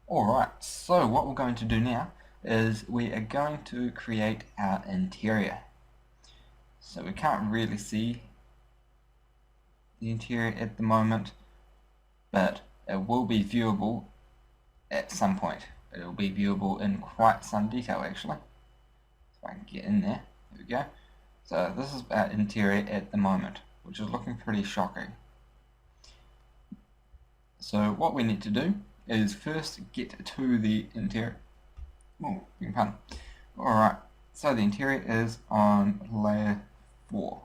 Alright, so what we're going to do now is we are going to create our interior. So we can't really see the interior at the moment, but it will be viewable at some point. It will be viewable in quite some detail actually. So I can get in there. There we go. So this is our interior at the moment, which is looking pretty shocking. So what we need to do is first get to the interior. Oh, big pun. Alright, so the interior is on layer 4.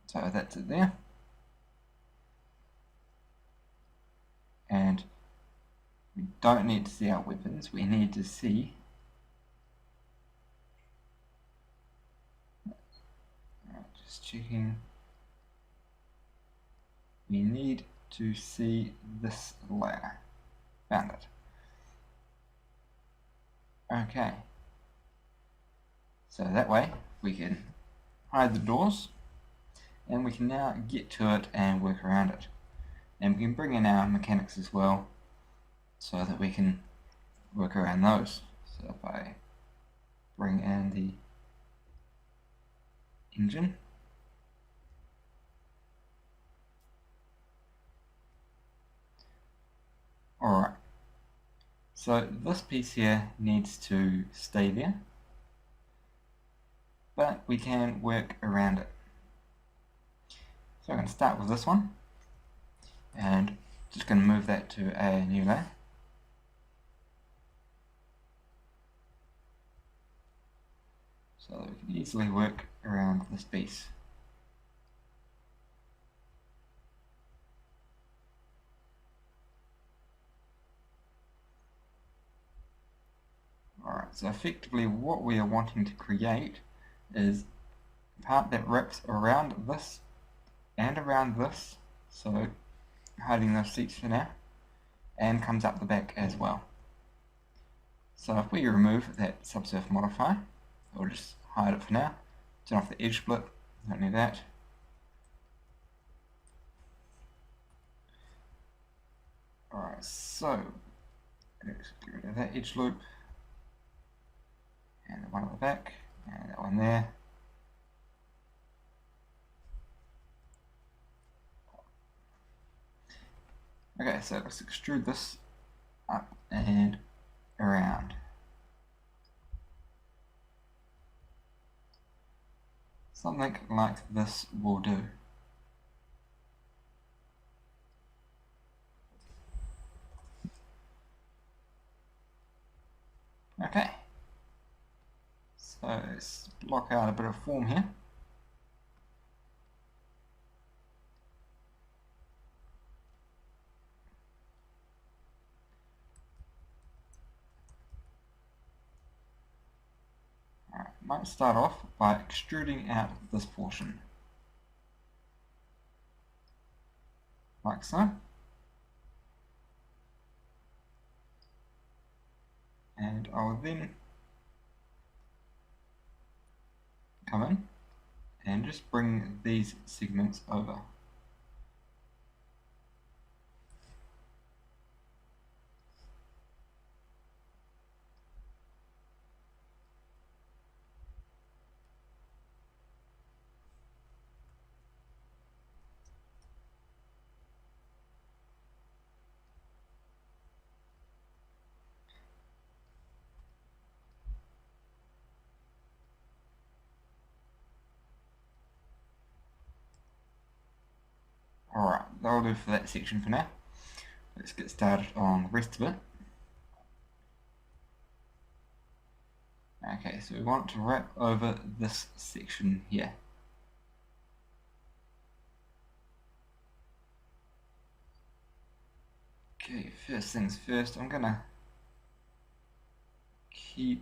So that's it there. And we don't need to see our weapons, we need to see just checking. We need to see this layer. Found it. Okay. So that way we can hide the doors and we can now get to it and work around it. And we can bring in our mechanics as well so that we can work around those. So if I bring in the engine, alright, so this piece here needs to stay there, but we can work around it. So I'm going to start with this one and just going to move that to a new layer. So that we can easily work around this piece. Alright, so effectively what we are wanting to create is a part that wraps around this and around this, so hiding those seats for now, and comes up the back as well. So if we remove that subsurf modifier, we'll just hide it for now, turn off the edge split, don't need that. Alright, so let's get rid of that edge loop, and the one at the back, and that one there. Okay, so let's extrude this up and around. Something like this will do. Okay, so let's block out a bit of form here. Alright, might start off by extruding out this portion, like so. And I'll then come in and just bring these segments over. Alright, that'll do for that section for now. Let's get started on the rest of it. Okay, so we want to wrap over this section here. Okay, first things first, I'm gonna keep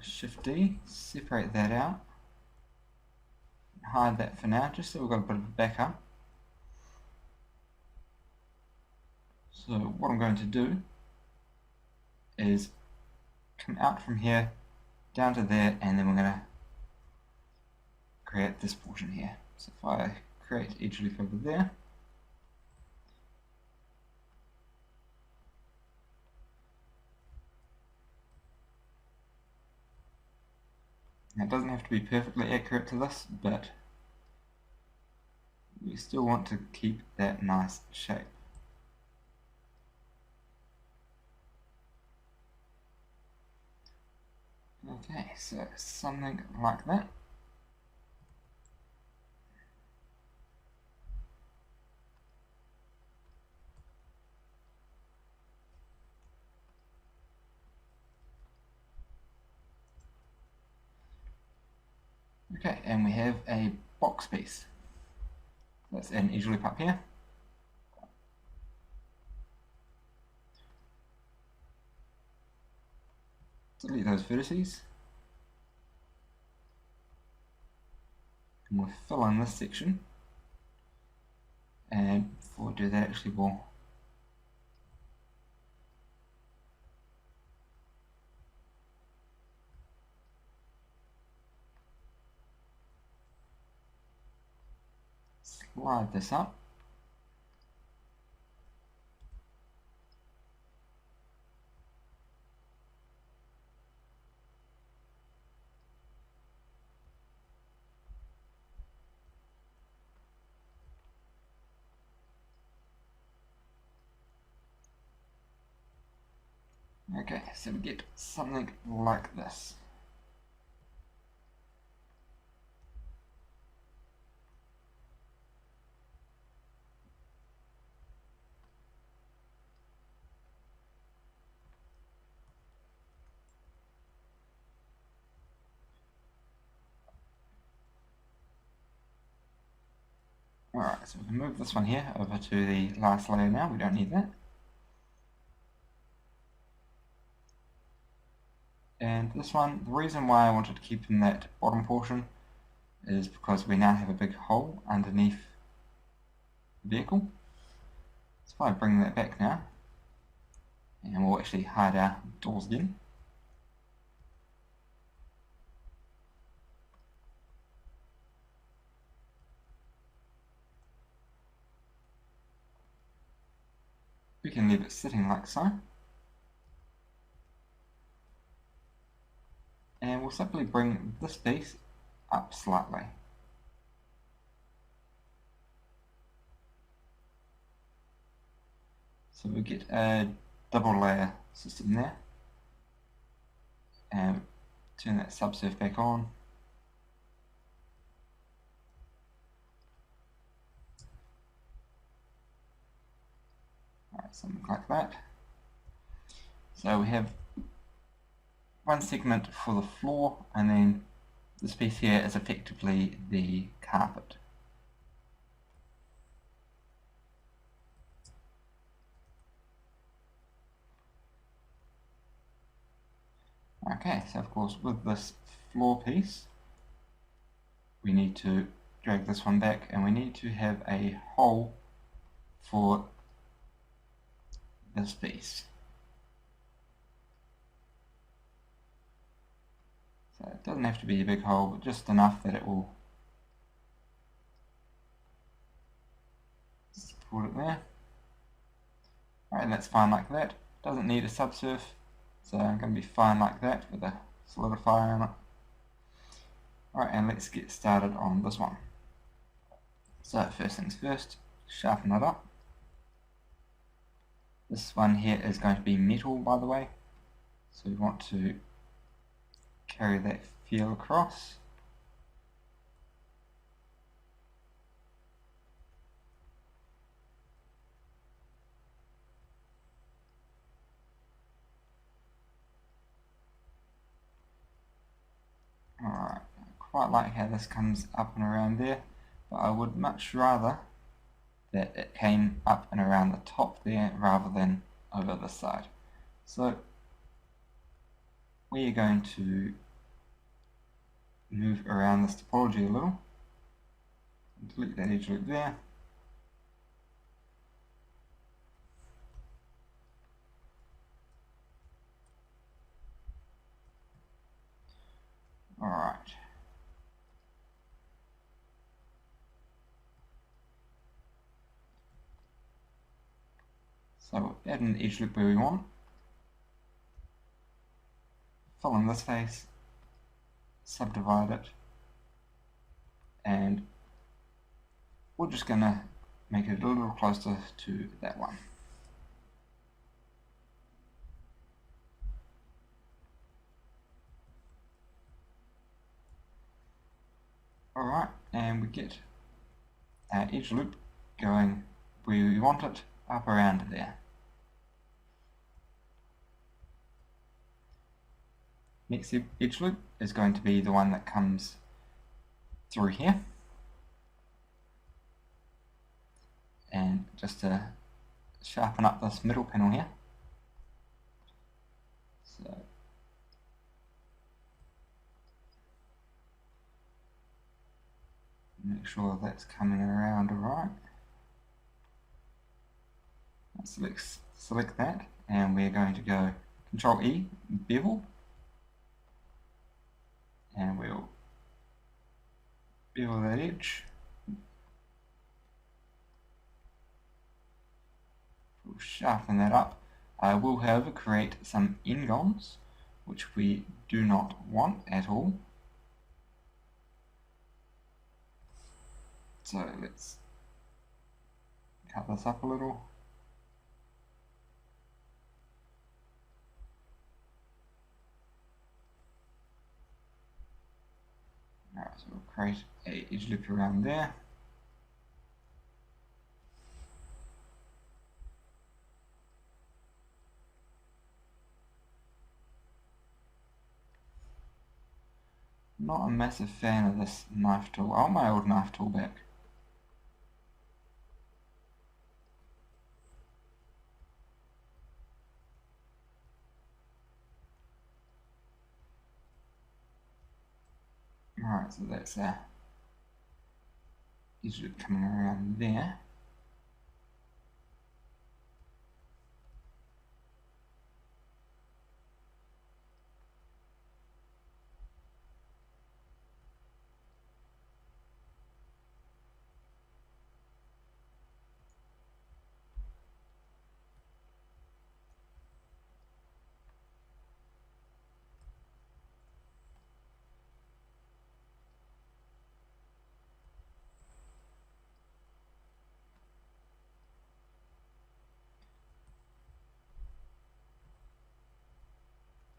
Shift D, separate that out, hide that for now, just so we've got a bit of a backup. So what I'm going to do is come out from here down to there, and then we're going to create this portion here. So if I create edge loop over there, Now, it doesn't have to be perfectly accurate to this, but we still want to keep that nice shape. Okay, so something like that. Okay, and we have a box piece. Let's add an edge loop up here. Delete those vertices. And we'll fill in this section. And before we do that, actually we'll slide this up. Okay, so we get something like this. Alright, so we can move this one here over to the last layer now, we don't need that. And this one, the reason why I wanted to keep in that bottom portion is because we now have a big hole underneath the vehicle. So if I bring that back now, and we'll actually hide our doors again. We can leave it sitting like so. And we'll simply bring this piece up slightly. So we get a double layer system there. And turn that subsurf back on. Alright, something like that. So we have one segment for the floor, and then this piece here is effectively the carpet. Okay, so of course with this floor piece we need to drag this one back, and we need to have a hole for this piece. So it doesn't have to be a big hole, but just enough that it will support it there. Alright, that's fine like that. Doesn't need a subsurf, so I'm going to be fine like that with a solidifier on it. Alright, and let's get started on this one. So first things first, sharpen it up. This one here is going to be metal, by the way, so we want to carry that feel across. Alright, I quite like how this comes up and around there, but I would much rather that it came up and around the top there rather than over this side. So we are going to move around this topology a little. Delete that edge loop there. Alright. So we'll add an edge loop where we want. Fill in this face. subdivide it, and we're just going to make it a little closer to that one. Alright, and we get our edge loop going where we want it, up around there. Next edge loop is going to be the one that comes through here. And just to sharpen up this middle panel here. So make sure that's coming around alright. Select that, and we're going to go Control E, bevel, and we'll bevel that edge. We'll sharpen that up. I will, however, create some n-gons, which we do not want at all. So let's cut this up a little. Alright, so we'll create a edge loop around there. Not a massive fan of this knife tool. I want my old knife tool back. Alright, so that's our edge loop coming around there.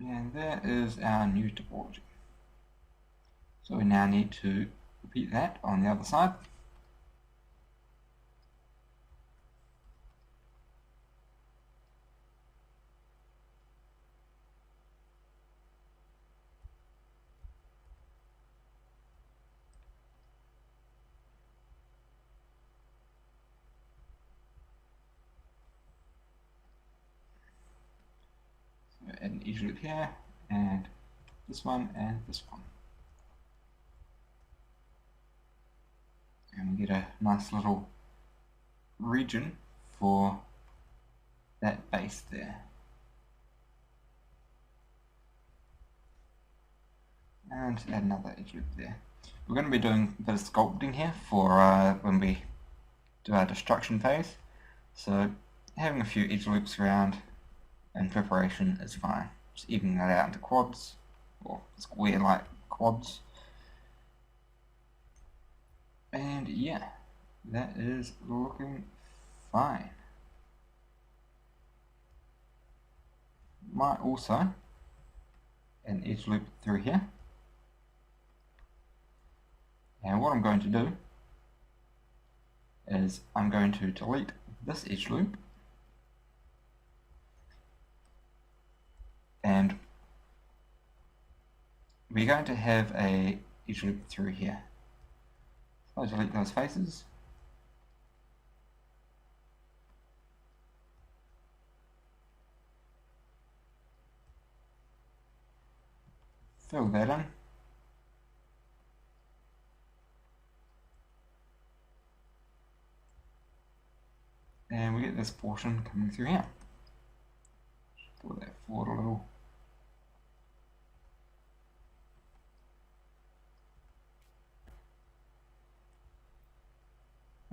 And that is our new topology. So we now need to repeat that on the other side. So add an edge loop here, and this one, and this one. And we get a nice little region for that base there. And add another edge loop there. We're going to be doing a bit of sculpting here for when we do our destruction phase. So having a few edge loops around in preparation is fine. Just evening that out into quads, or square-like quads. And yeah, that is looking fine. Might also an edge loop through here. And what I'm going to do is I'm going to delete this edge loop, and we're going to have a edge loop through here. So I'll delete those faces. Fill that in. And we get this portion coming through here. Pull that forward a little.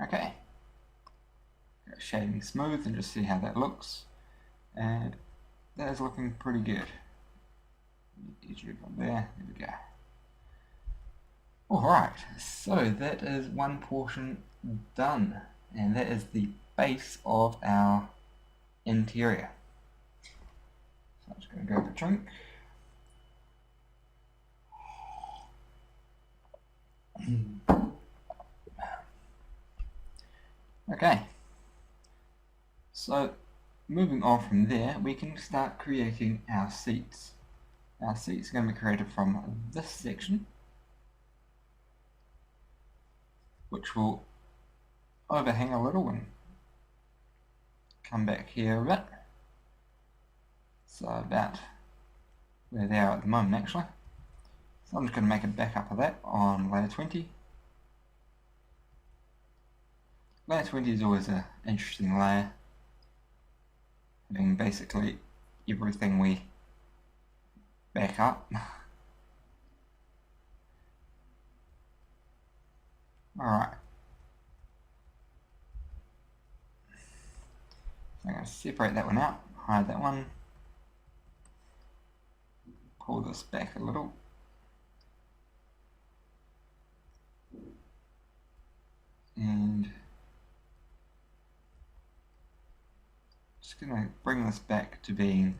Okay. Shading smooth and just see how that looks. And that is looking pretty good. Edge loop on there. There we go. Alright, so that is one portion done, and that is the base of our interior. So I'm just going to grab a drink. Okay, so moving on from there, we can start creating our seats. Our seats are going to be created from this section, which will overhang a little and come back here a bit. So about where they are at the moment actually. So I'm just going to make a backup of that on layer 20. Layer 20 is always an interesting layer, having basically everything we back up. Alright. So I'm going to separate that one out, hide that one, pull this back a little. And just going to bring this back to being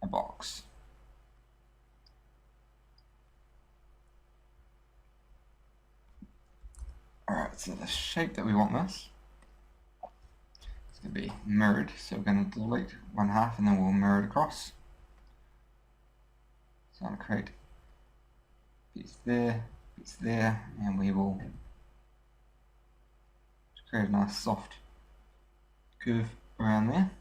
a box. Alright, so the shape that we want this is going to be mirrored, so we're going to delete one half and then we'll mirror it across. So I'm going to create bits there, and we will create a nice soft curve around there.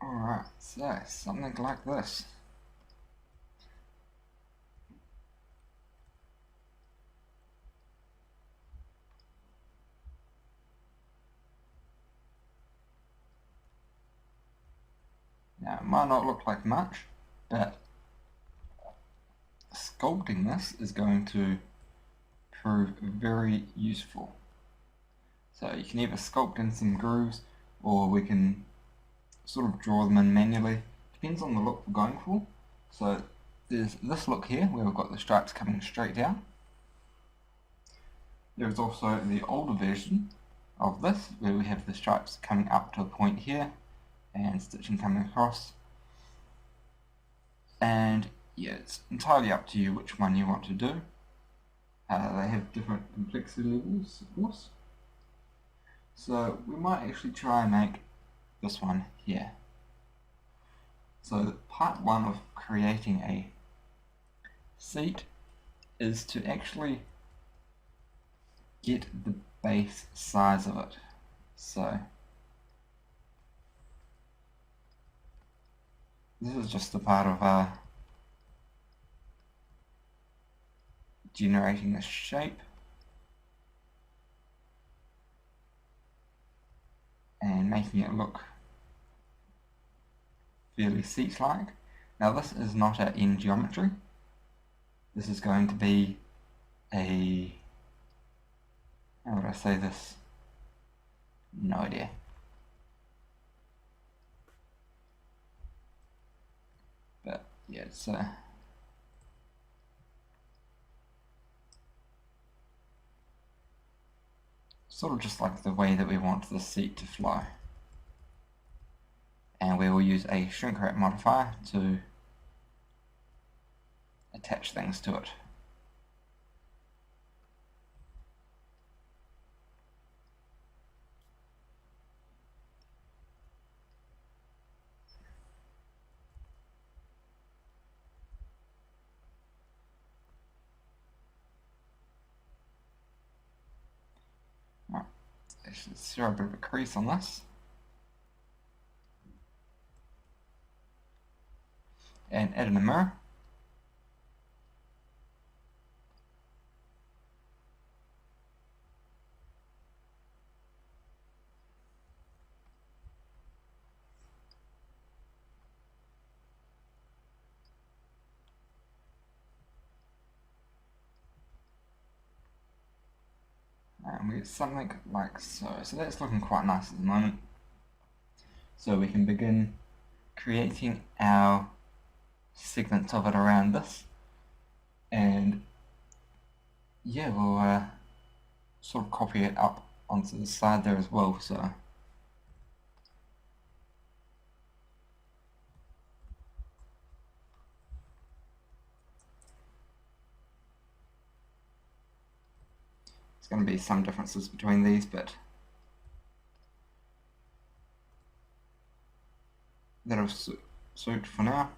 Alright, so something like this. Now it might not look like much, but sculpting this is going to prove very useful. So you can either sculpt in some grooves, or we can sort of draw them in manually. Depends on the look we're going for. So there's this look here where we've got the stripes coming straight down. There's also the older version of this where we have the stripes coming up to a point here and stitching coming across. And yeah, it's entirely up to you which one you want to do. They have different complexity levels, of course. So we might actually try and make this one here. So part one of creating a seat is to actually get the base size of it. So this is just a part of generating the shape and making it look fairly seat-like. Now this is not an end geometry. This is going to be a, how would I say this? No idea. But yeah, it's sort of just like the way that we want the seat to flow. And we will use a shrink wrap modifier to attach things to it. let's throw a bit of a crease on this. And add in a mirror. And we get something like so. So that's looking quite nice at the moment. So we can begin creating our segments of it around this. And yeah, we'll sort of copy it up onto the side there as well. So there's going to be some differences between these, but that'll suit for now.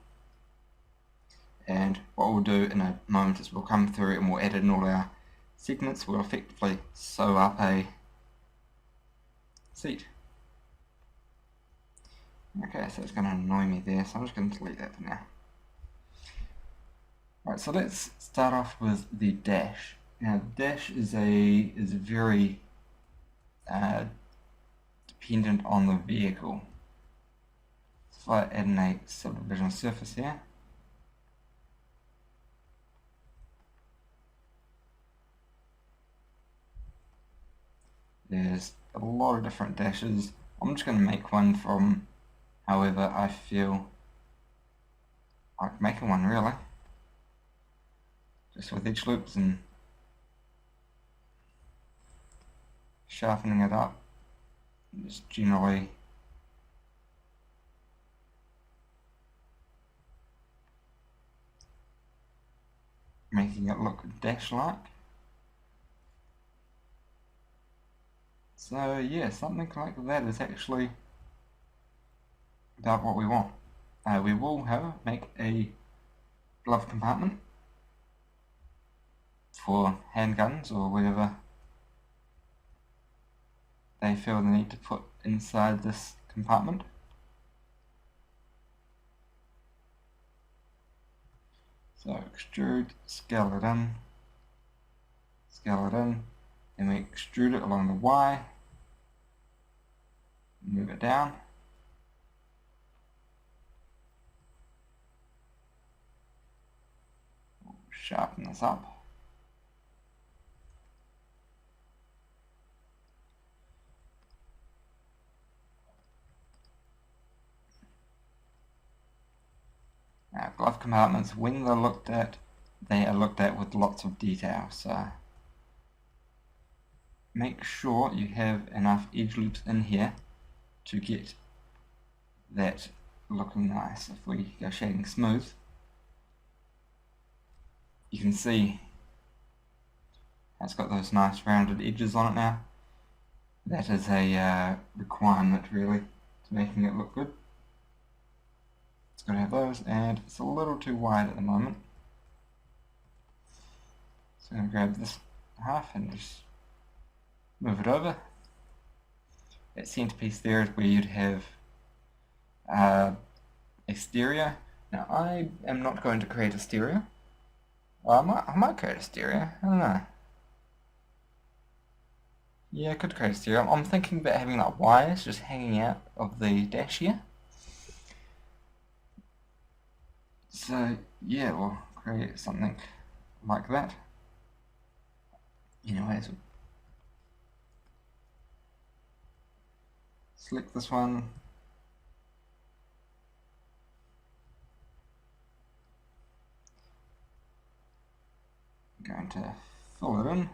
And what we'll do in a moment is we'll come through and we'll add in all our segments. We'll effectively sew up a seat. Okay, so it's going to annoy me there, so I'm just going to delete that for now. Right, so let's start off with the dash. Now, the dash is very dependent on the vehicle. So if I add in a subdivision surface here, there's a lot of different dashes. I'm just going to make one from however I feel like making one, really. Just with edge loops and sharpening it up. Just generally making it look dash-like. So yeah, something like that is actually about what we want. We will, however, make a glove compartment for handguns or whatever they feel the need to put inside this compartment. So extrude, scale it in, and we extrude it along the Y, move it down, sharpen this up. Now, glove compartments, when they're looked at, they are looked at with lots of detail, so make sure you have enough edge loops in here to get that looking nice. If we go shading smooth, you can see it's got those nice rounded edges on it now. That is a requirement, really, to making it look good. It's got to have those, and it's a little too wide at the moment. So I'm going to grab this half and just move it over. That centerpiece there is where you'd have a stereo. Now I am not going to create a stereo. Well, I might create a stereo, I don't know. Yeah, I could create a stereo. I'm thinking about having like wires just hanging out of the dash here. So yeah, we'll create something like that. Anyways, select this one. I'm going to fill it in.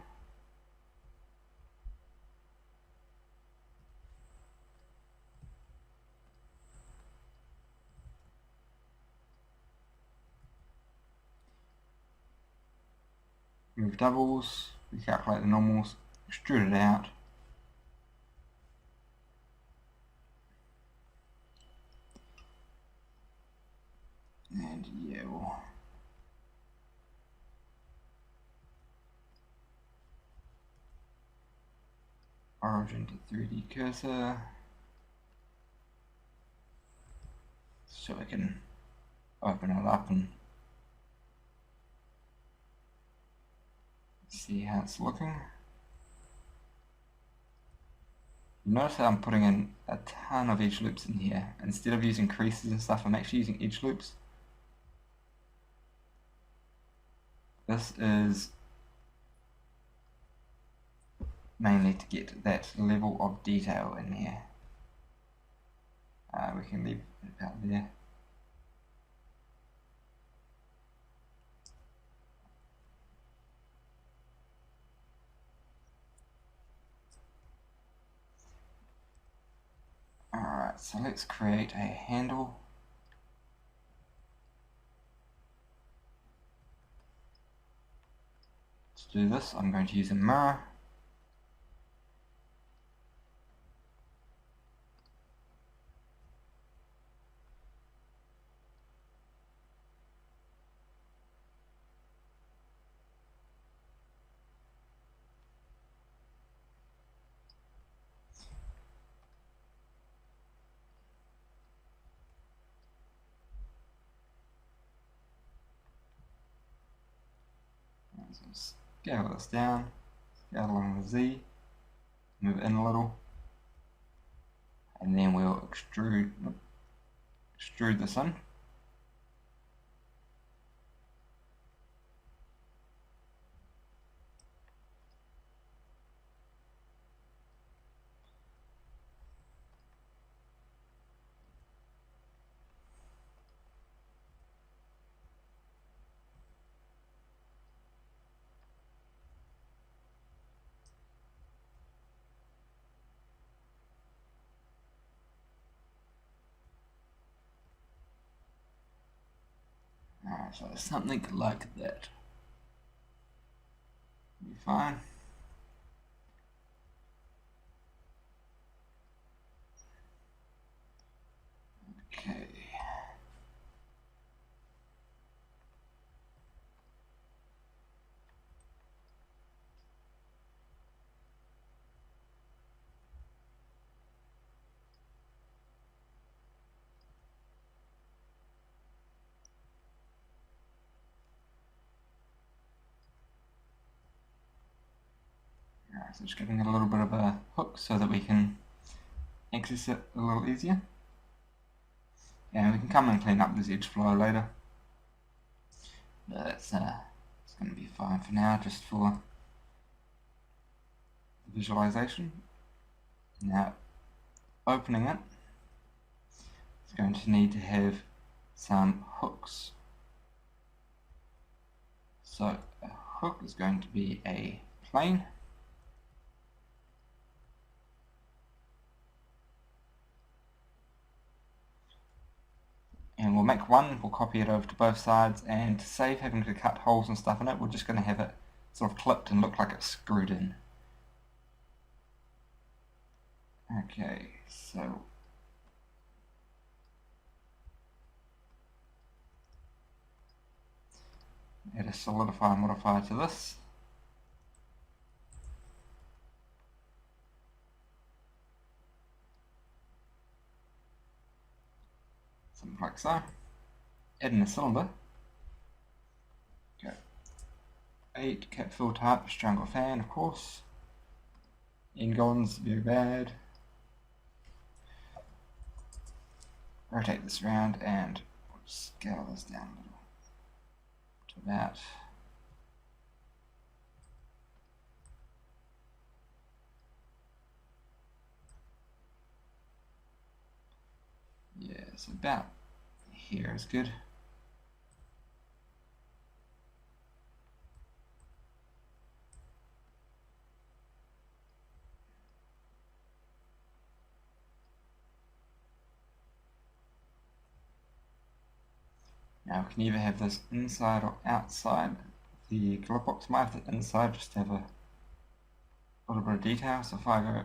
Move doubles, recalculate the normals, extrude it out. And yeah, we'll origin to 3D cursor, so we can open it up and see how it's looking. You notice how I'm putting in a ton of edge loops in here. Instead of using creases and stuff, I'm actually using edge loops. This is mainly to get that level of detail in here. We can leave it about there. Alright, so let's create a handle. To do this, I'm going to use a mirror. So scale this down, scale along the Z, move in a little, and then we'll extrude this in. Alright, so something like that. Be fine. Okay. Alright, so just giving it a little bit of a hook so that we can access it a little easier. And we can come and clean up this edge flow later. But it's going to be fine for now, just for the visualization. Now, opening it, it's going to need to have some hooks. So a hook is going to be a plane. And we'll make one, we'll copy it over to both sides, and to save having to cut holes and stuff in it, we're just going to have it sort of clipped and look like it's screwed in. Okay, so add a solidify modifier to this. Something like so. Add in a cylinder. Okay. 8 cap fill type, strangle fan, of course. N-gons, very bad. Rotate this around and we'll scale this down a little to that. Yeah, so about here is good. Now we can either have this inside or outside the glove box. Might have the inside just to have a little bit of detail. So if I go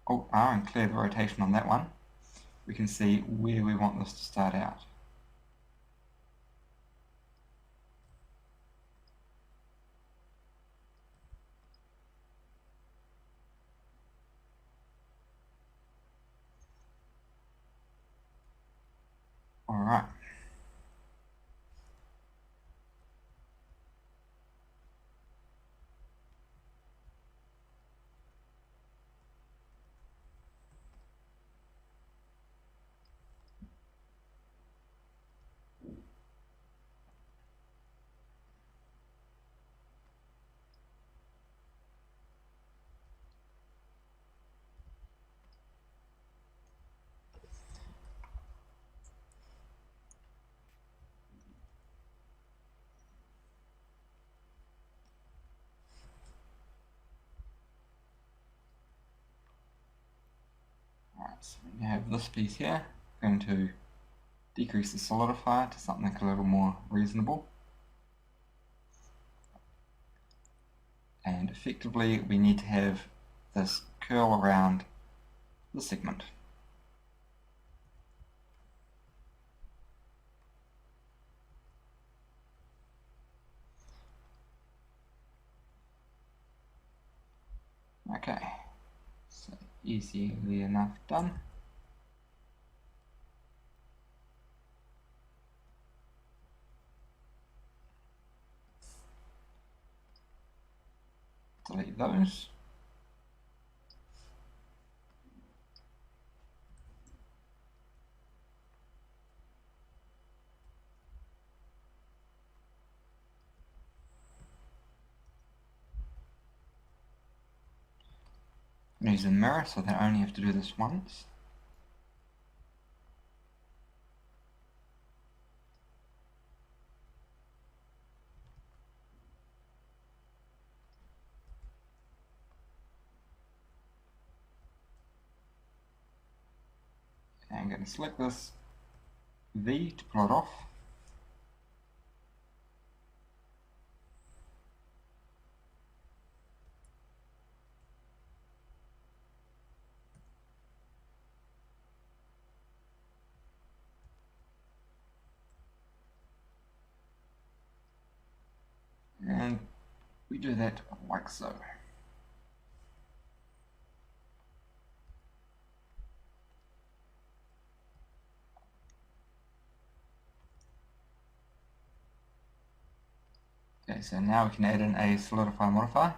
Alt R and clear the rotation on that one, we can see where we want this to start out. Alright. Alright, so we have this piece here. I'm going to decrease the solidifier to something a little more reasonable. And effectively we need to have this curl around the segment. Okay, so easily enough done. Delete those. Use a mirror so that I only have to do this once. And I'm going to select this V to pull it off. And we do that like so. Okay, so now we can add in a solidify modifier.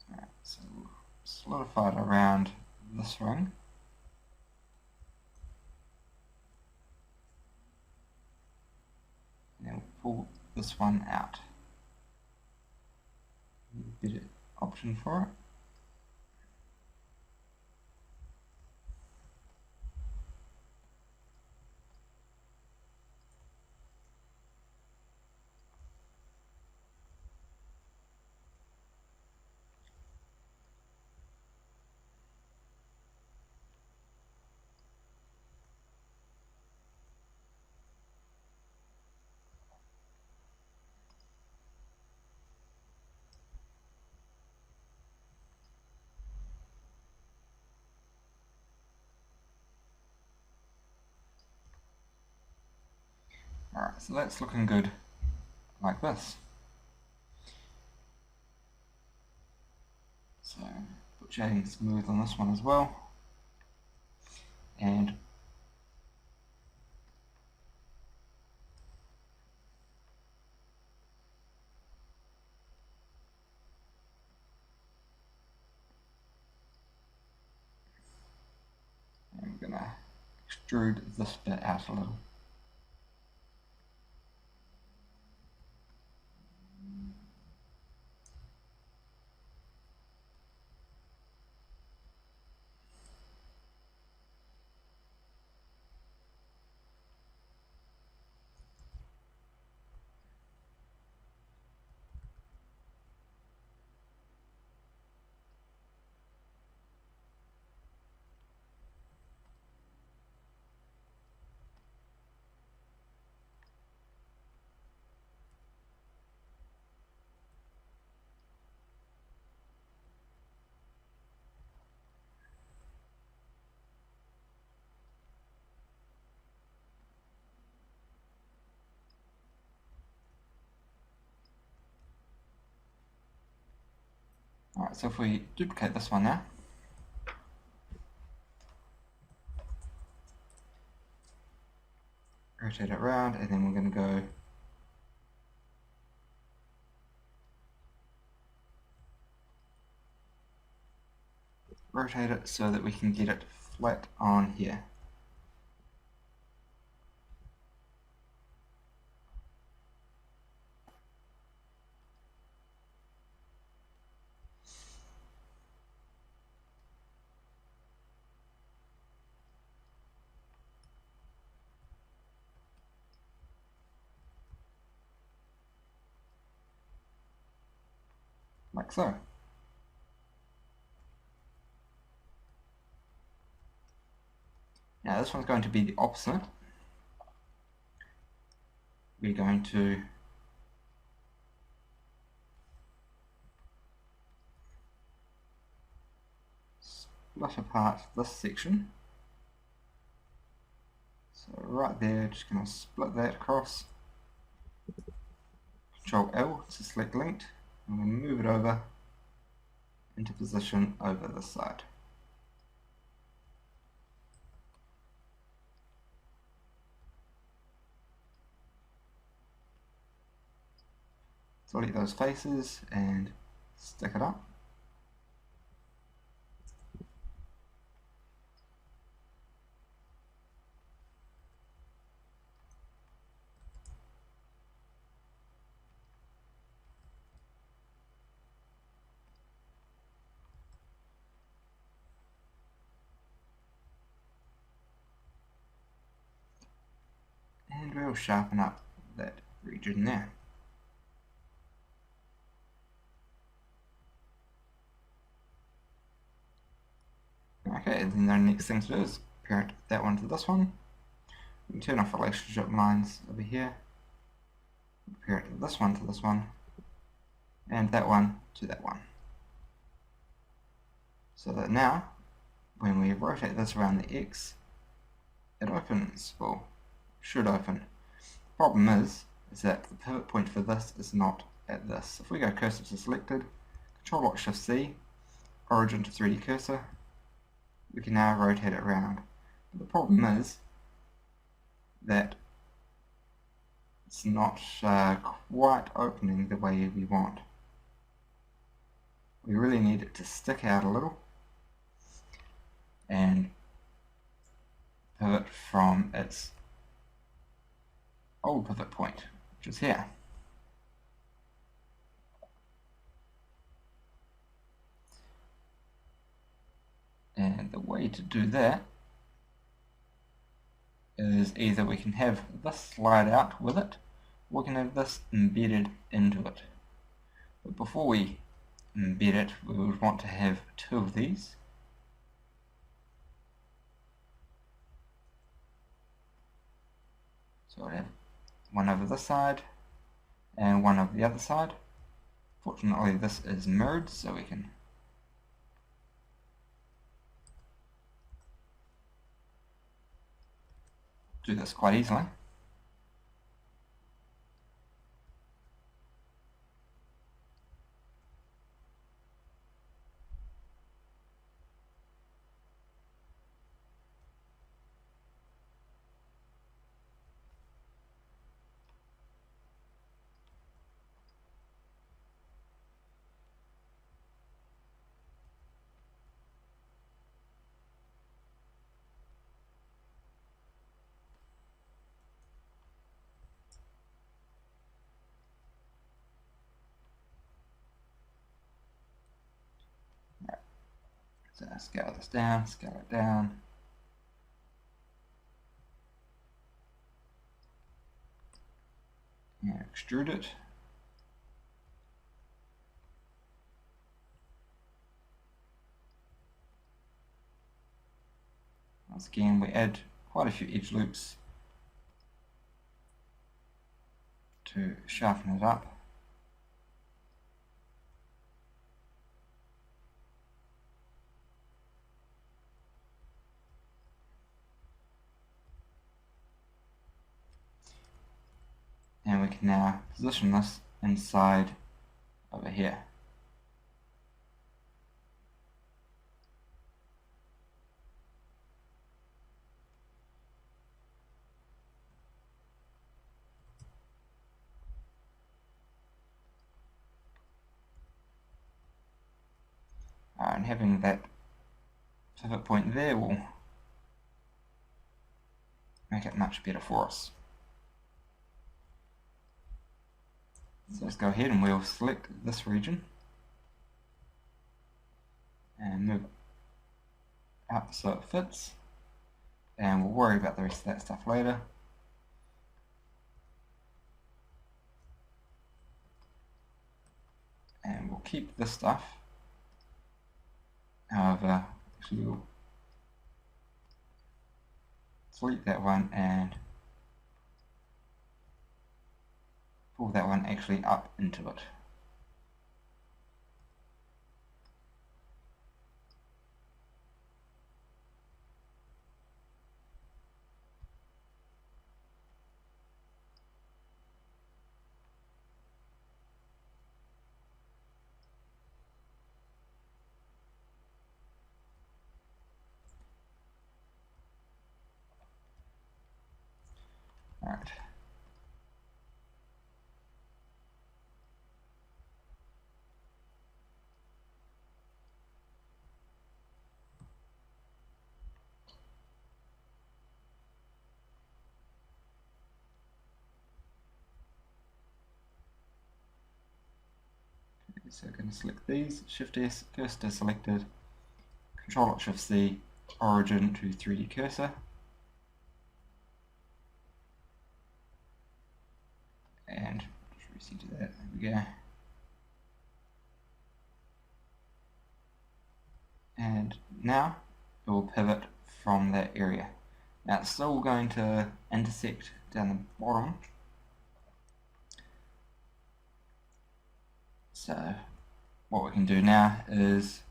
Alright, so we'll solidify it around this ring. And we'll pull this one out. Better option for it. Alright, so that's looking good like this. So put shading smooth on this one as well. And I'm going to extrude this bit out a little. Alright, so if we duplicate this one now, rotate it around, and then we're going to go rotate it so that we can get it flat on here. Like so. Now this one's going to be the opposite. We're going to split apart this section. So right there, just going to split that across. Control L to select linked, and we'll move it over into position over this side. Select those faces and stick it up. And we'll sharpen up that region there. Okay, then the next thing to do is parent that one to this one. We can turn off relationship lines over here. Parent this one to this one, and that one to that one. So that now, when we rotate this around the X, it opens, well, should open. The problem is that the pivot point for this is not at this. If we go cursor to selected, Control-Alt-Shift-C, origin to 3D cursor, we can now rotate it around. But the problem is that it's not quite opening the way we want. We really need it to stick out a little and pivot from its old pivot point, which is here. And the way to do that is either we can have this slide out with it, or we can have this embedded into it. But before we embed it, we would want to have two of these. So I'll have one over this side and one over the other side. Fortunately this is mirrored, so we can do this quite easily. So scale this down, scale it down. And extrude it. Once again, we add quite a few edge loops to sharpen it up. And we can now position this inside over here. and having that pivot point there will make it much better for us. So let's go ahead and we'll select this region and move up so it fits, and we'll worry about the rest of that stuff later. And we'll keep this stuff. However, actually we'll delete that one and pull that one actually up into it. Alright. So I'm going to select these, Shift S, cursor selected, Control Alt Shift C, origin to 3D cursor, and just recenter that, there we go. And now it will pivot from that area. Now it's still going to intersect down the bottom. So what we can do now is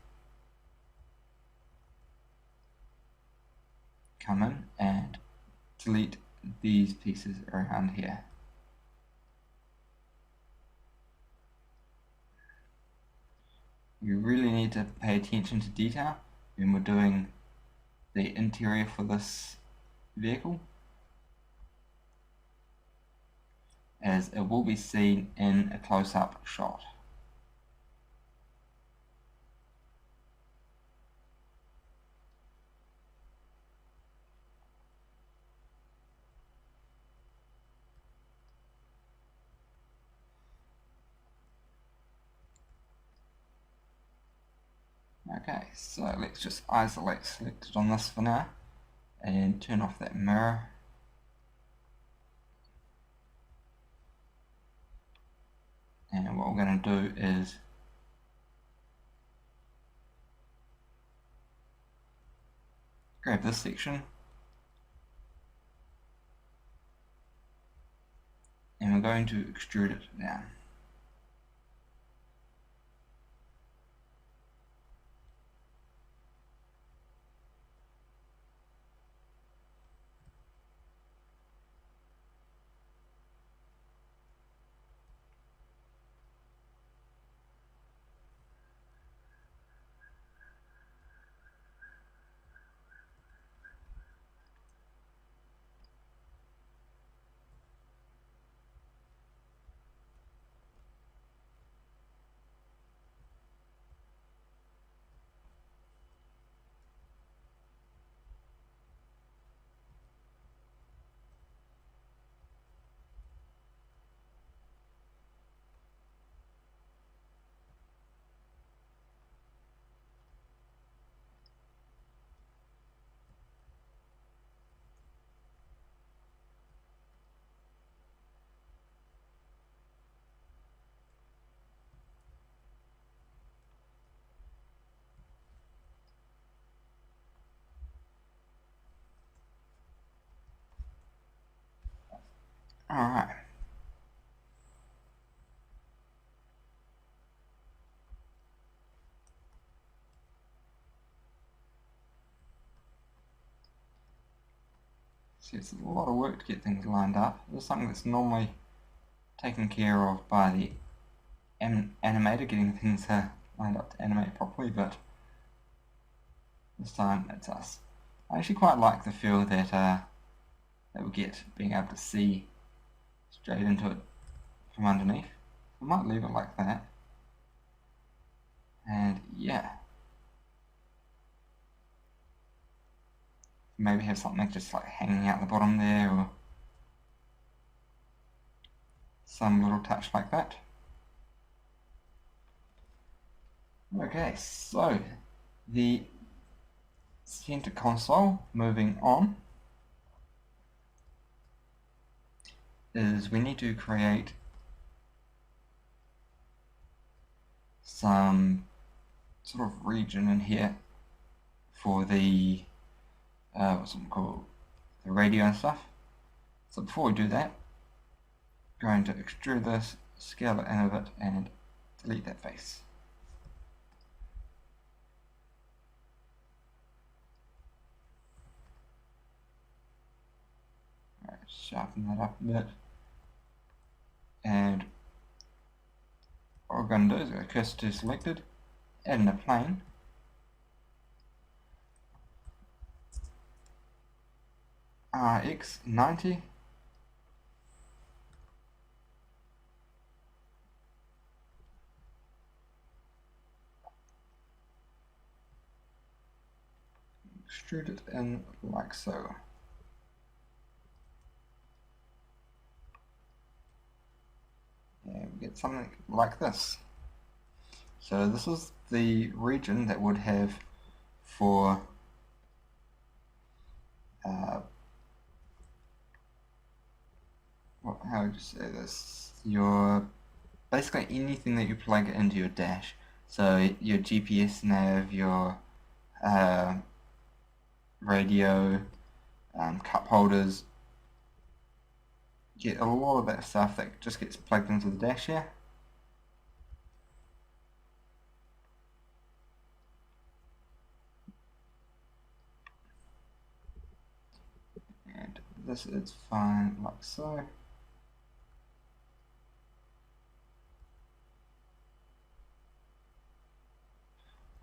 come in and delete these pieces around here. You really need to pay attention to detail when we're doing the interior for this vehicle, as it will be seen in a close-up shot. Okay, so let's just isolate selected on this for now and turn off that mirror. And what we're going to do is grab this section and we're going to extrude it down. Alright. So it's a lot of work to get things lined up. This is something that's normally taken care of by the animator, getting things lined up to animate properly, but this time it's us. I actually quite like the feel that we get being able to see straight into it from underneath. I might leave it like that. And yeah, maybe have something just like hanging out the bottom there, or some little touch like that. Okay, so the center console, moving on, is we need to create some sort of region in here for the what's it called, the radio and stuff. So before we do that, I'm going to extrude this, scale it in a bit, and delete that face. Alright, sharpen that up a bit, and what we're going to do is go cursor to selected, add in a plane, RX90, extrude it in like so. And we get something like this. So this is the region that would have for how would you say this? Your basically anything that you plug into your dash. So your GPS nav, your radio, cup holders, get a lot of that stuff that just gets plugged into the dash here. And this is fine like so.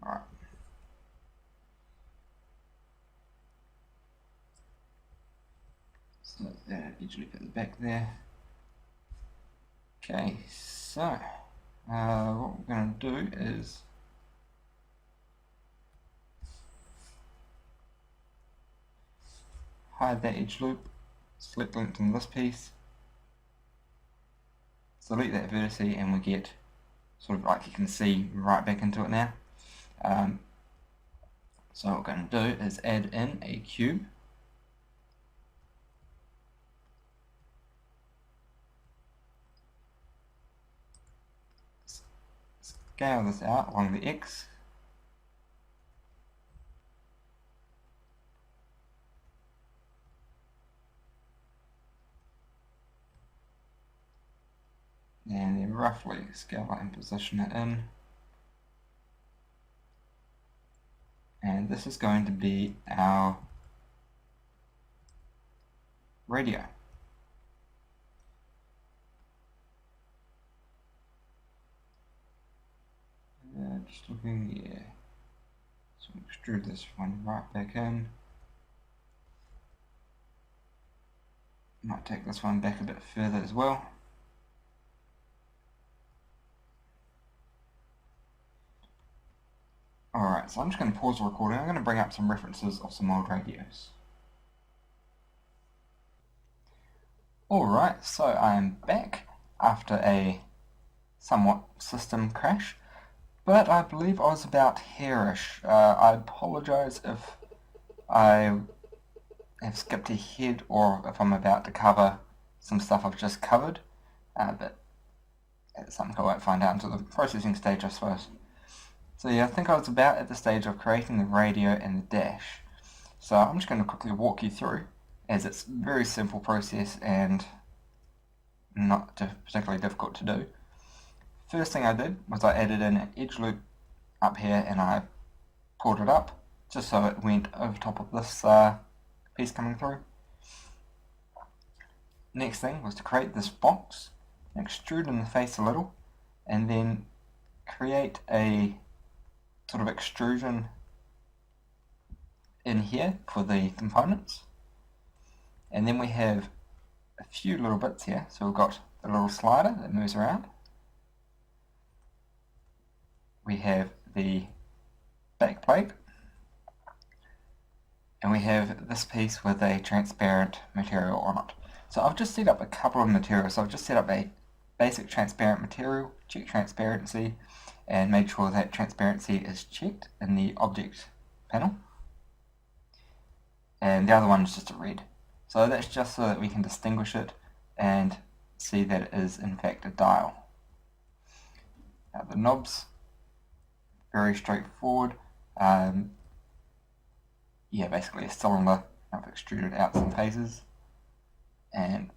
Alright. So that usually put the back there. Okay, so what we're going to do is hide that edge loop, select linked in this piece, select that vertice, and we get sort of like you can see right back into it now. So what we're going to do is add in a cube. Scale this out along the X. And then roughly scale it and position it in. And this is going to be our radio. Just looking, yeah. So extrude this one right back in. Might take this one back a bit further as well. Alright, so I'm just going to pause the recording. I'm going to bring up some references of some old radios. Alright, so I am back after a somewhat system crash, but I believe I was about here-ish. I apologise if I have skipped ahead or if I'm about to cover some stuff I've just covered, but it's something I won't find out until the processing stage, I suppose. So yeah, I think I was about at the stage of creating the radio and the dash. So I'm just going to quickly walk you through, as it's a very simple process and not particularly difficult to do. First thing I did was I added in an edge loop up here and I pulled it up just so it went over top of this piece coming through. Next thing was to create this box, extrude in the face a little, and then create a sort of extrusion in here for the components. And then we have a few little bits here. So we've got the little slider that moves around. We have the back plate. and we have this piece with a transparent material on it. So I've just set up a couple of materials. So I've just set up a basic transparent material, check transparency, and made sure that transparency is checked in the object panel. And the other one is just a red. So that's just so that we can distinguish it and see that it is in fact a dial. Now the knobs, very straightforward. Yeah, basically a cylinder. I've extruded out some faces and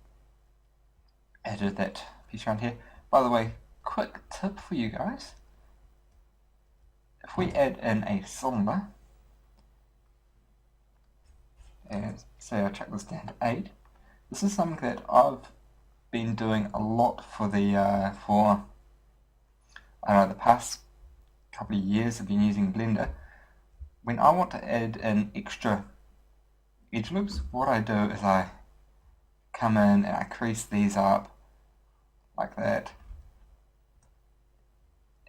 added that piece around here. By the way, quick tip for you guys. If we add in a cylinder, and say I chuck this down to 8, this is something that I've been doing a lot for the the past couple of years. I've been using Blender. When I want to add in extra edge loops, what I do is I come in and I crease these up like that,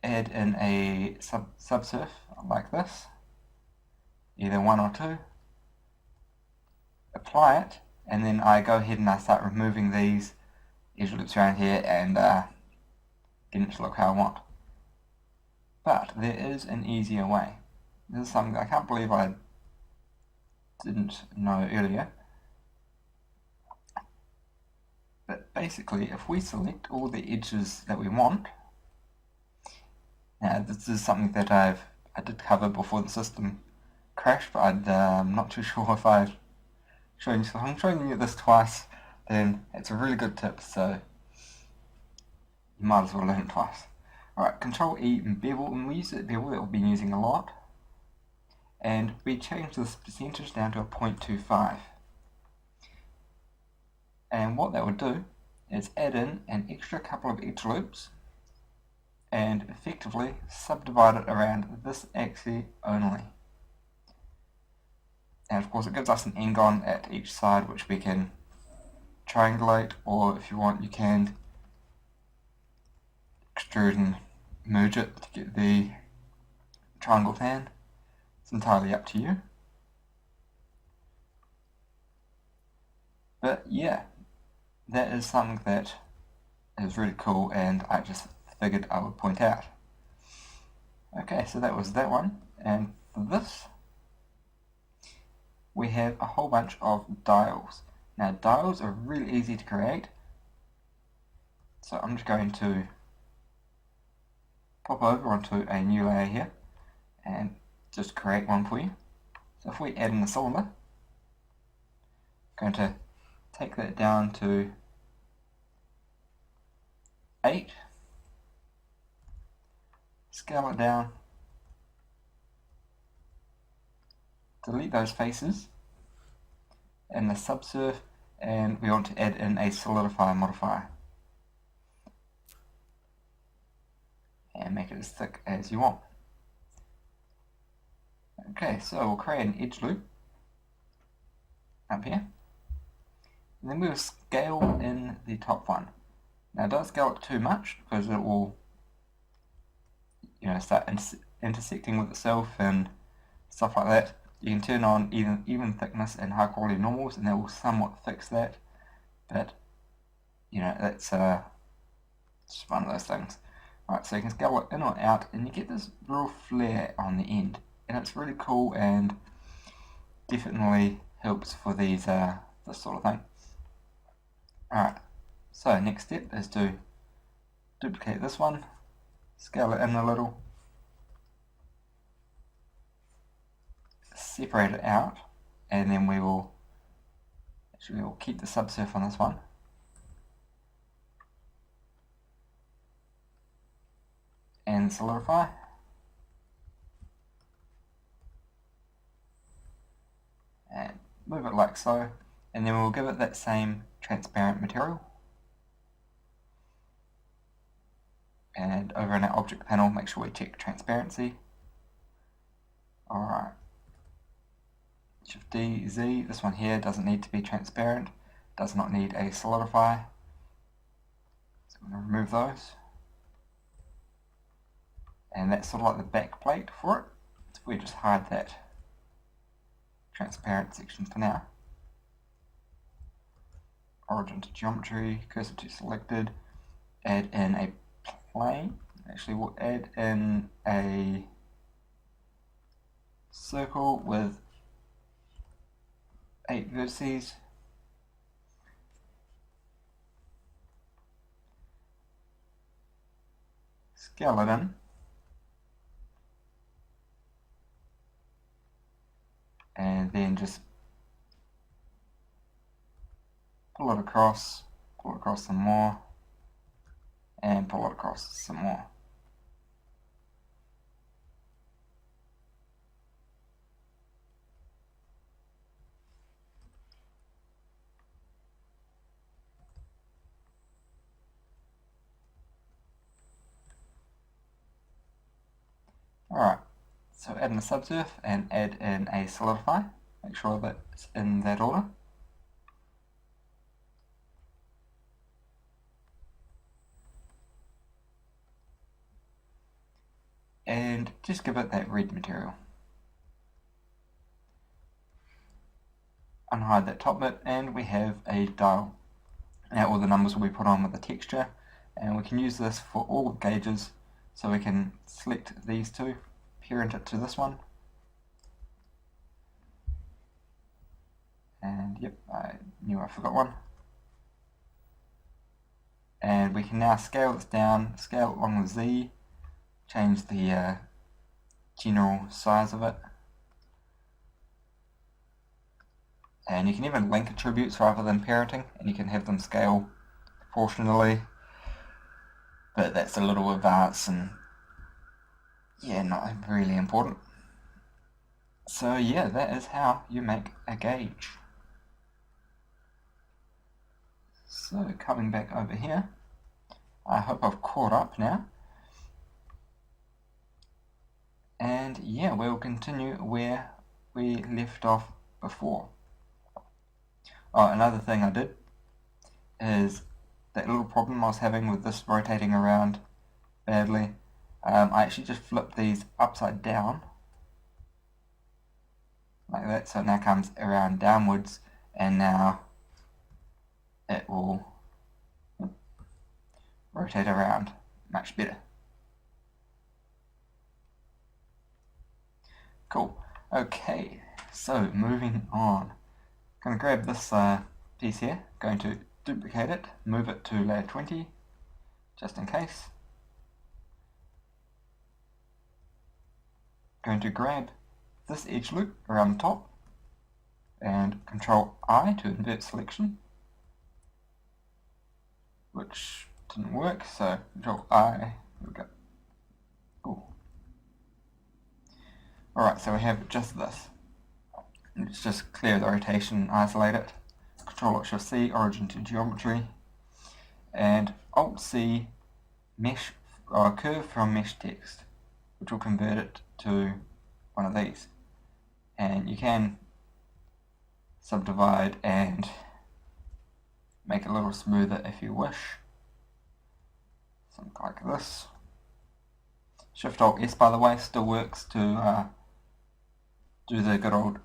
add in a subsurf like this, either 1 or 2, apply it, and then I go ahead and I start removing these edge loops around here and get it to look how I want. But there is an easier way. This is something I can't believe I didn't know earlier. But basically, if we select all the edges that we want, now this is something that I did cover before the system crashed, but I'm not too sure if I've shown you. So if I'm showing you this twice, then it's a really good tip, so you might as well learn it twice. Alright, Control E and bevel, and we use that bevel that we've been using a lot, and we change this percentage down to a 0.25. And what that would do is add in an extra couple of edge loops and effectively subdivide it around this axis only. And of course it gives us an end-on at each side which we can triangulate, or if you want you can extrude and merge it to get the triangle fan. It's entirely up to you. But yeah, that is something that is really cool and I just figured I would point out. Okay, so that was that one, and for this we have a whole bunch of dials. Now dials are really easy to create, so I'm just going to pop over onto a new layer here and just create one for you. So if we add in a cylinder, I'm going to take that down to 8, scale it down, delete those faces and the subsurf, and we want to add in a solidify modifier and make it as thick as you want. Okay, so we'll create an edge loop up here, and then we'll scale in the top one. Now don't scale it too much because it will start intersecting with itself and stuff like that. You can turn on even thickness and high quality normals and that will somewhat fix that, but that's just one of those things. Alright, so you can scale it in or out and you get this little flare on the end, and it's really cool and definitely helps for these this sort of thing. Alright, so next step is to duplicate this one, scale it in a little, separate it out, and then we'll keep the subsurf on this one. And solidify. And move it like so, and then we'll give it that same transparent material. And over in our object panel, make sure we check transparency. Alright. Shift D, Z, this one here doesn't need to be transparent, does not need a solidify. So I'm going to remove those. And that's sort of like the back plate for it. So we just hide that transparent section for now. Origin to geometry, cursor to selected, add in a plane. Actually, we'll add in a circle with 8 vertices. Scale it in. And then just pull it across some more, and pull it across some more. Alright, so add in a subsurf and add in a solidify. Make sure that it's in that order. And just give it that red material. Unhide that top bit, and we have a dial. Now all the numbers will be put on with the texture, and we can use this for all gauges. So we can select these two, parent it to this one, and yep, I knew I forgot one. And we can now scale this down, scale it along with Z, change the general size of it. And you can even link attributes rather than parenting, and you can have them scale proportionally. But that's a little advanced and yeah, not really important. So yeah, that is how you make a gauge. So coming back over here, I hope I've caught up now. And yeah, we'll continue where we left off before. Oh, another thing I did is that little problem I was having with this rotating around badly. I actually just flipped these upside down like that, so it now comes around downwards, and now it will rotate around much better. Cool. Okay, so moving on. I'm going to grab this piece here, going to duplicate it, move it to layer 20, just in case. Going to grab this edge loop around the top, and Control I to invert selection, which didn't work, so Control I, here we go. Cool. Alright, so we have just this. Let's just clear the rotation and isolate it. Control-Shift-C, origin to geometry, and Alt-C, mesh, curve from mesh text, which will convert it to one of these. And you can subdivide and make it a little smoother if you wish. Something like this. Shift-Alt-S, by the way, still works to do the good old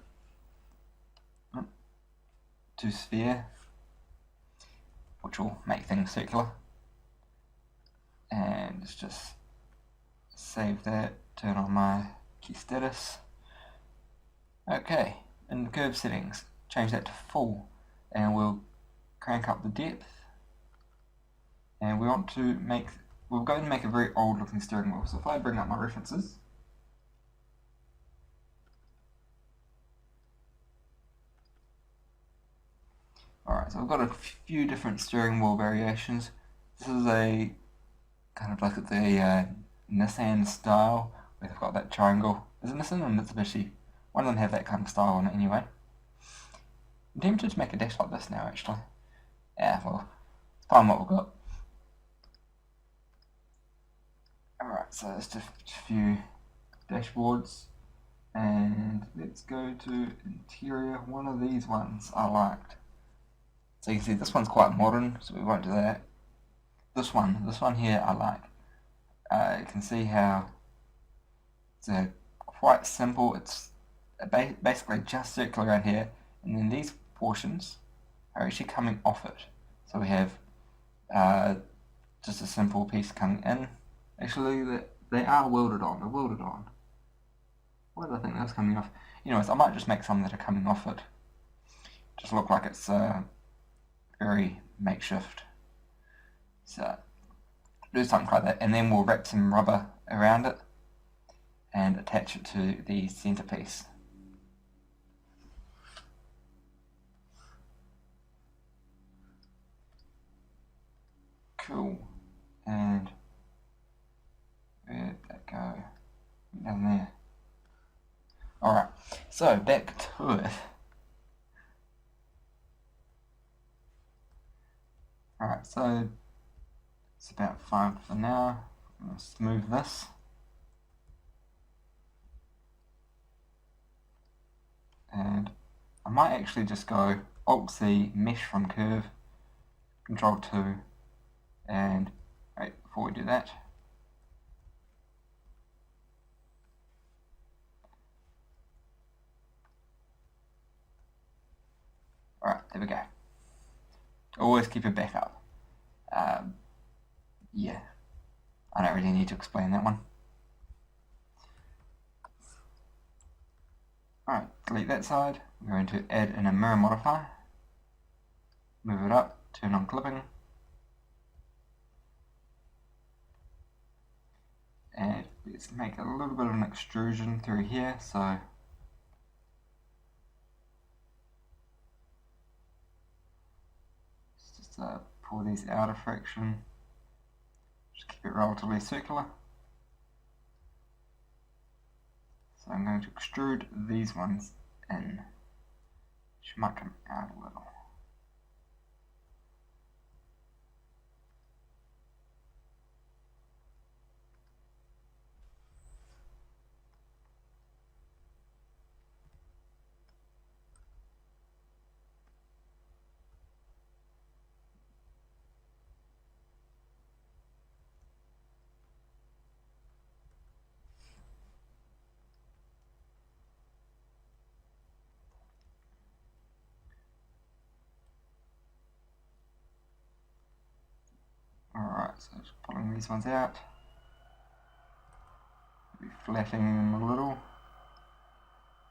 to sphere, which will make things circular. And let's just save that, turn on my key status. Okay, in the curve settings, change that to full, and we'll crank up the depth. And we want to make, we're going to make a very old looking steering wheel. So if I bring up my references, alright, so I've got a few different steering wheel variations. This is a kind of like the Nissan style, where they've got that triangle. Is it Nissan or Mitsubishi? One of them have that kind of style on it anyway. I'm tempted to make a dash like this now, actually. Yeah, well, find what we've got. Alright, so it's just a few dashboards. And let's go to interior. One of these ones I liked. So you can see this one's quite modern, so we won't do that. This one here I like. You can see how it's quite simple. It's basically just circle around here, and then these portions are actually coming off it. So we have just a simple piece coming in. Actually, they are welded on. They're welded on. Why did I think that was coming off? Anyways, I might just make some that are coming off it. Just look like it's very makeshift. So do something like that, and then we'll wrap some rubber around it and attach it to the centerpiece. Cool. And where'd that go? Down there. Alright, so back to it. Alright, so it's about 5 for now. I'm going to smooth this. And I might actually just go Alt-C, Mesh from Curve, Control-2, and wait, before we do that, alright, there we go. Always keep it back up. Yeah, I don't really need to explain that one. Alright, delete that side. We're going to add in a mirror modifier. Move it up, turn on clipping. And let's make a little bit of an extrusion through here, so just pull these out of friction. Just keep it relatively circular. So I'm going to extrude these ones in, which might come out a little. Alright, so just pulling these ones out. Maybe flattening them a little.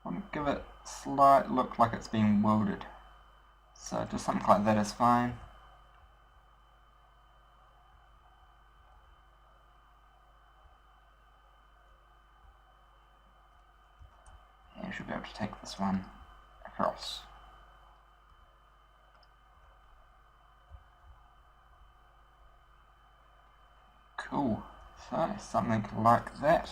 I want to give it a slight look like it's being welded. So just something like that is fine. And I should be able to take this one across. Cool. So something like that.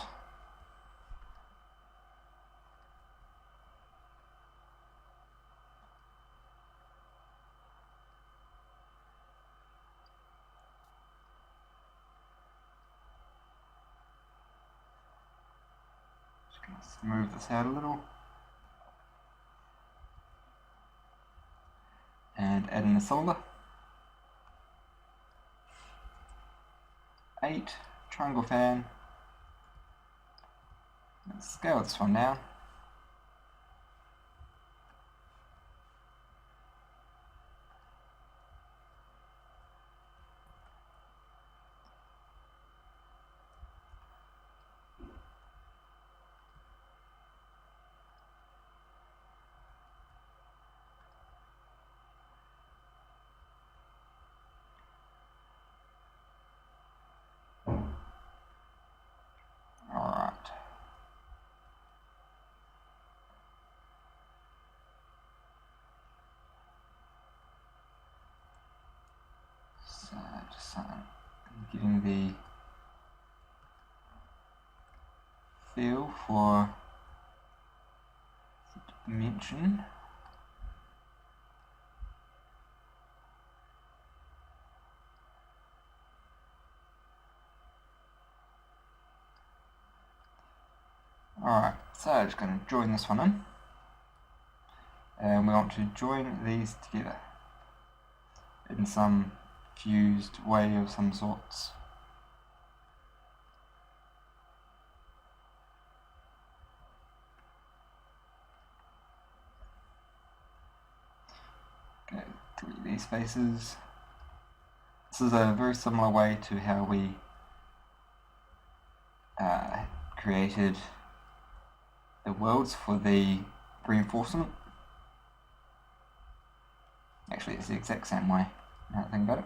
Just going to smooth this out a little. And add in the solder. 8, triangle fan. Let's scale this one down. Alright. So just getting the feel for the dimension. Alright, so I'm just going to join this one in. And we want to join these together in some fused way of some sorts. delete these faces. This is a very similar way to how we created the worlds for the reinforcement. Actually, it's the exact same way, now that I think about it.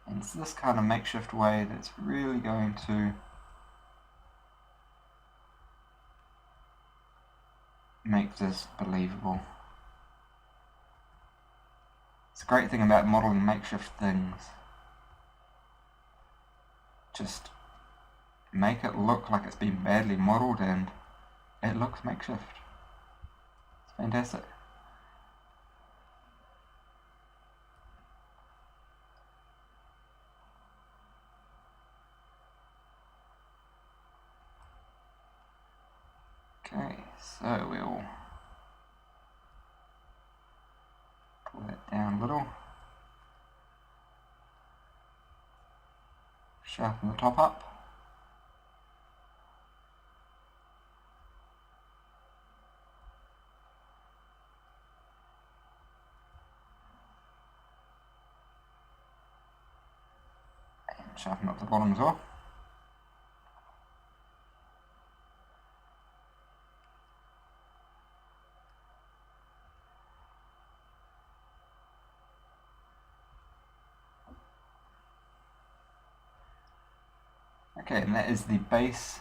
And it's this kind of makeshift way that's really going to make this believable. It's a great thing about modeling makeshift things. Just make it look like it's been badly modeled and it looks makeshift. It's fantastic. Okay, so we'll pull that down a little. Sharpen the top up. And sharpen up the bottom as well. Okay, and that is the base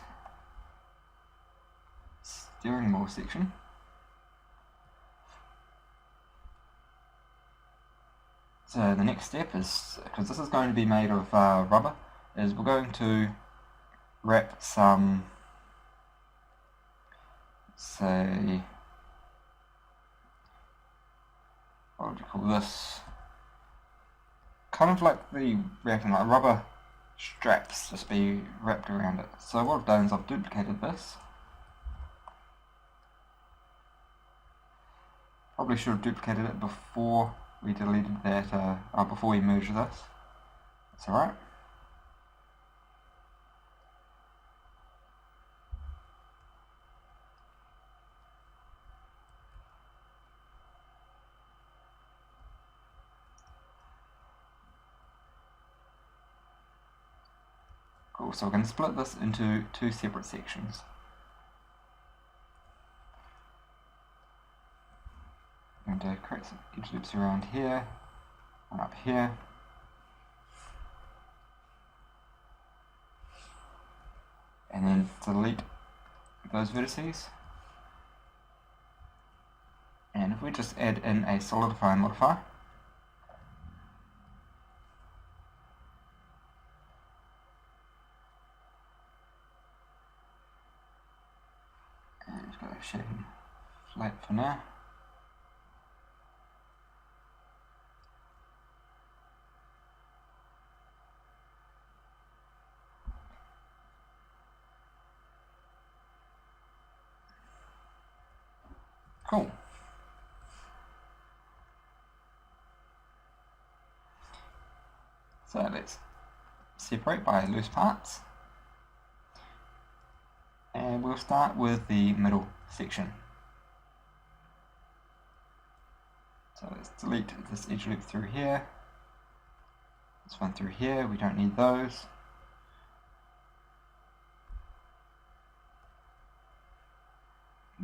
steering wheel section. So the next step is, because this is going to be made of rubber, is we're going to wrap some, say, what would you call this? Kind of like the wrapping, like rubber straps just be wrapped around it. So what I've done is I've duplicated this. Probably should have duplicated it before we deleted that, before we merged this. That's alright. Cool, so we're going to split this into two separate sections. I'm going to create some edge loops around here, one up here. And then delete those vertices. And if we just add in a solidify modifier, and just go shading flat for now. Cool. So let's separate by loose parts. And we'll start with the middle section. So let's delete this edge loop through here. This one through here, we don't need those.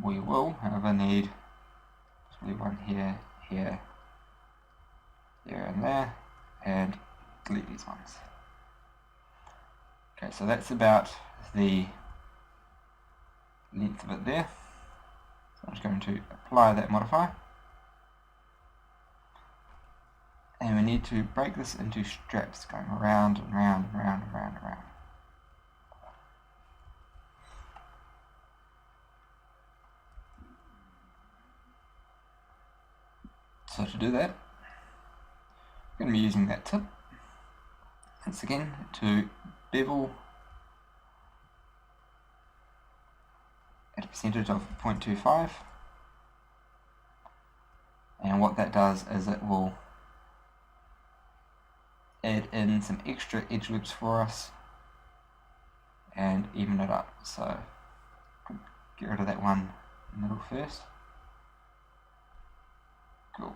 We will, however, need one here, here, there and there, and delete these ones. Okay, so that's about the length of it there. So I'm just going to apply that modifier. And we need to break this into straps going around and round and round and round and round. So to do that, I'm going to be using that tip, once again, to bevel at a percentage of 0.25, and what that does is it will add in some extra edge loops for us and even it up. So get rid of that one middle first. Cool.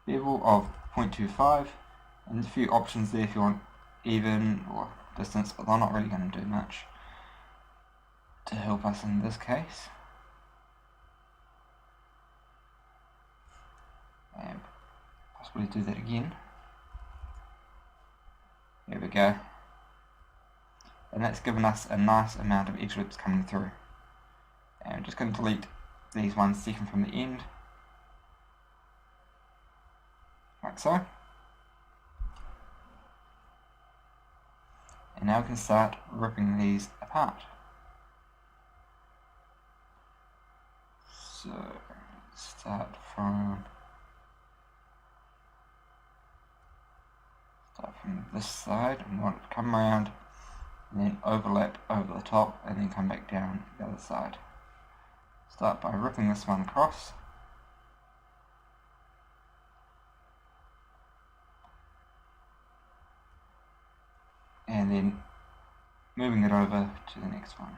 Bevel of 0.25, and there's a few options there if you want even or distance, but they're not really going to do much to help us in this case. And possibly do that again. There we go. And that's given us a nice amount of edge loops coming through. And I'm just going to delete these ones second from the end, like so. And now we can start ripping these apart. So start from this side, and want it to come around and then overlap over the top and then come back down the other side. Start by ripping this one across. And then moving it over to the next one.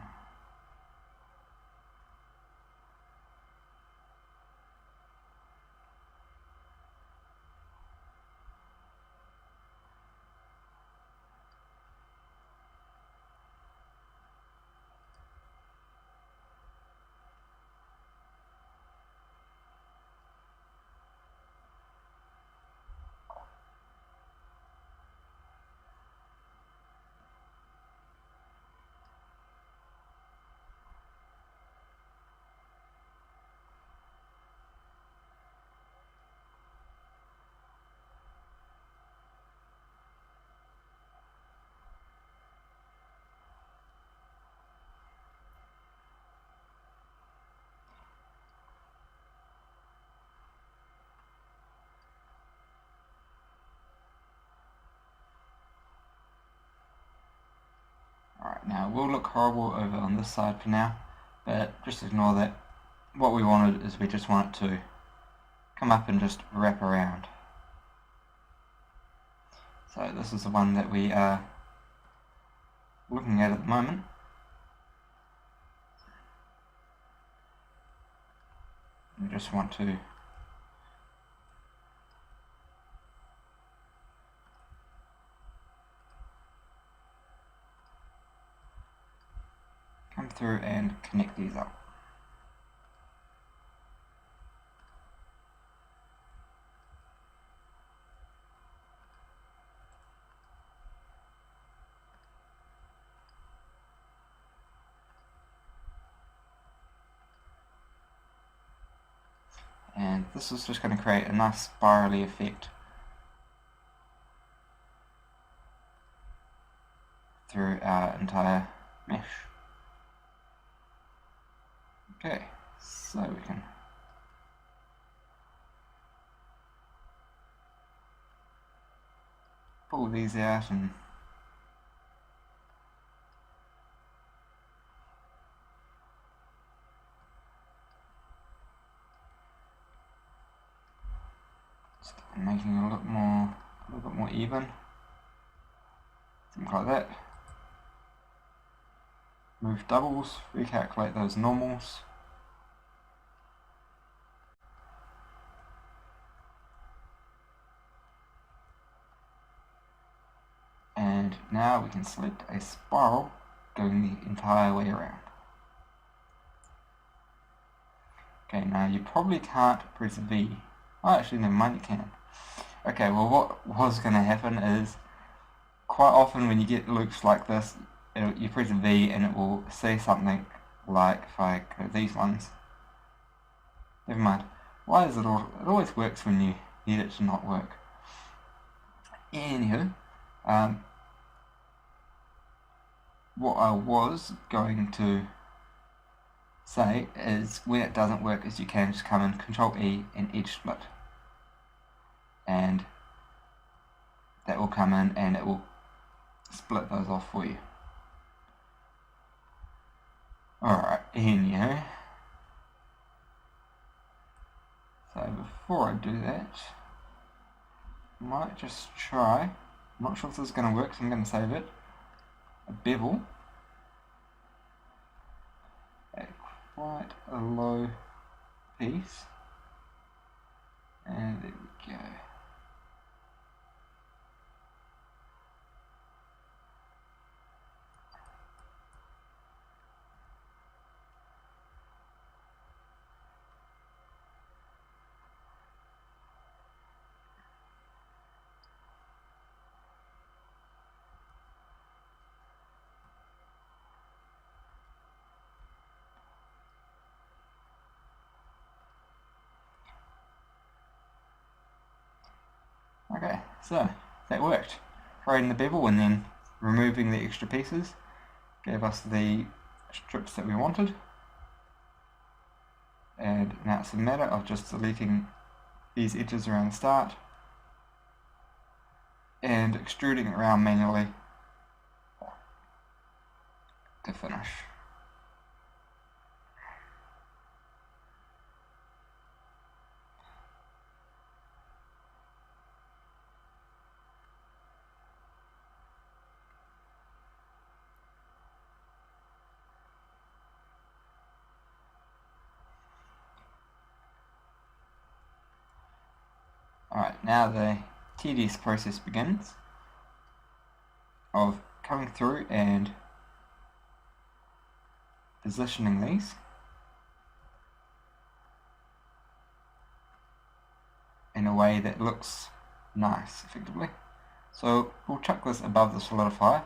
Alright, now it will look horrible over on this side for now, but just ignore that. What we wanted is we just want it to come up and just wrap around. So this is the one that we are looking at the moment. We just want to come through and connect these up. And this is just going to create a nice spirally effect through our entire mesh. Okay, so we can pull these out and making it a little bit more even, something like that. Move doubles, recalculate those normals. And now we can select a spiral going the entire way around. Okay, now you probably can't press V. Oh, actually never mind, you can. Okay, well what was going to happen is, quite often when you get loops like this, you press a V and it will say something like, if I go these ones, never mind. Why is it always works when you need it to not work. Anywho, what I was going to say is, when it doesn't work, is you can just come in Control E and edge split, and that will come in and it will split those off for you. Alright, anyhow, so before I do that, I might just try, I'm not sure if this is going to work, so I'm going to save it, a bevel at quite a low piece, and there we go. Okay, so that worked. Creating the bevel and then removing the extra pieces gave us the strips that we wanted. And now it's a matter of just deleting these edges around the start and extruding it around manually to finish. Alright, now the tedious process begins of coming through and positioning these in a way that looks nice, effectively. So we'll chuck this above the solidifier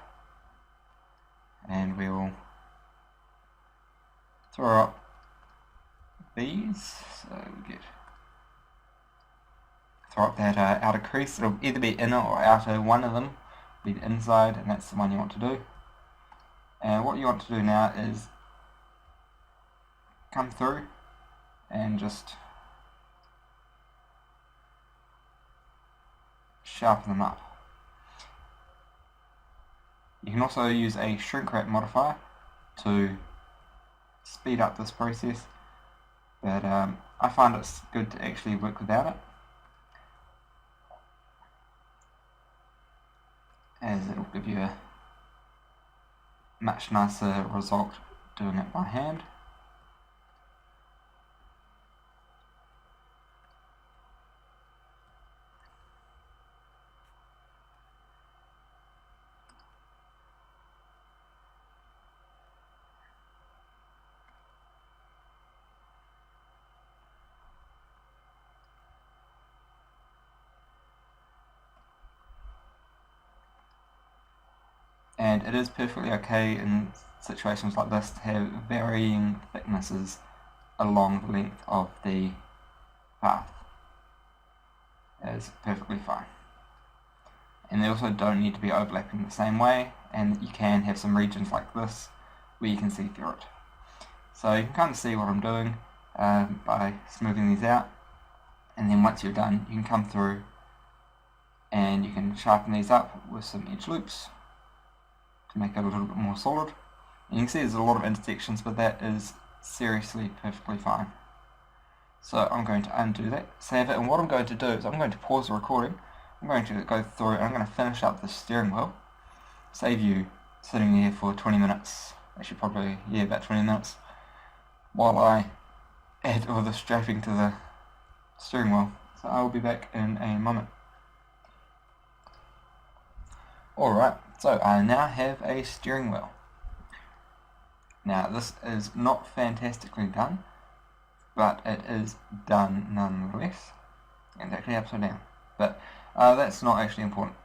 and we'll throw up these, so we get throw up that outer crease. It'll either be inner or outer, one of them will be the inside, and that's the one you want to do. And what you want to do now is come through and just sharpen them up. You can also use a shrink wrap modifier to speed up this process, but I find it's good to actually work without it, as it will give you a much nicer result doing it by hand. And it is perfectly okay in situations like this to have varying thicknesses along the length of the path. That is perfectly fine. And they also don't need to be overlapping the same way, and you can have some regions like this where you can see through it. So you can kind of see what I'm doing by smoothing these out, and then once you're done you can come through and you can sharpen these up with some edge loops to make it a little bit more solid. And you can see there's a lot of intersections, but that is seriously perfectly fine. So I'm going to undo that, save it, and what I'm going to do is I'm going to pause the recording. I'm going to go through and I'm going to finish up the steering wheel, save you sitting here for 20 minutes, actually probably, yeah, about 20 minutes, while I add all the strapping to the steering wheel. So I will be back in a moment. Alright, so I now have a steering wheel. Now this is not fantastically done, but it is done nonetheless. And actually upside down, but that's not actually important.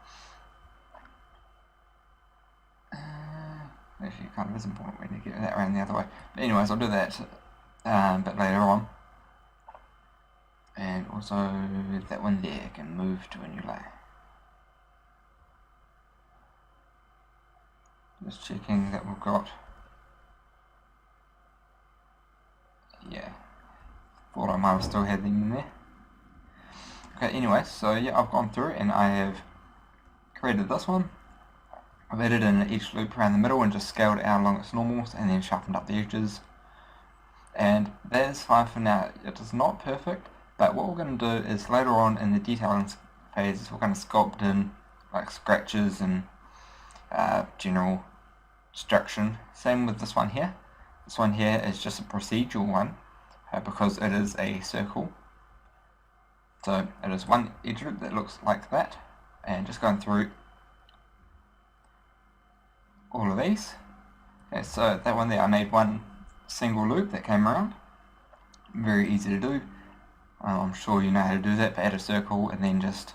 Actually it kind of is important when you get that around the other way. But anyways, I'll do that a bit later on. And also that one there can move to a new layer. Just checking that we've got, yeah, thought I might have still had them in there. Okay, anyway, so yeah, I've gone through and I have created this one. I've added in an edge loop around the middle and just scaled it out along its normals and then sharpened up the edges. And that is fine for now. It is not perfect, But what we're going to do is later on in the detailing phases, we're going to sculpt in like scratches and general destruction. Same with this one here. This one here is just a procedural one because it is a circle. So it is one edge loop that looks like that, and just going through all of these. Okay, so that one there I made one single loop that came around. Very easy to do. I'm sure you know how to do that, but add a circle and then just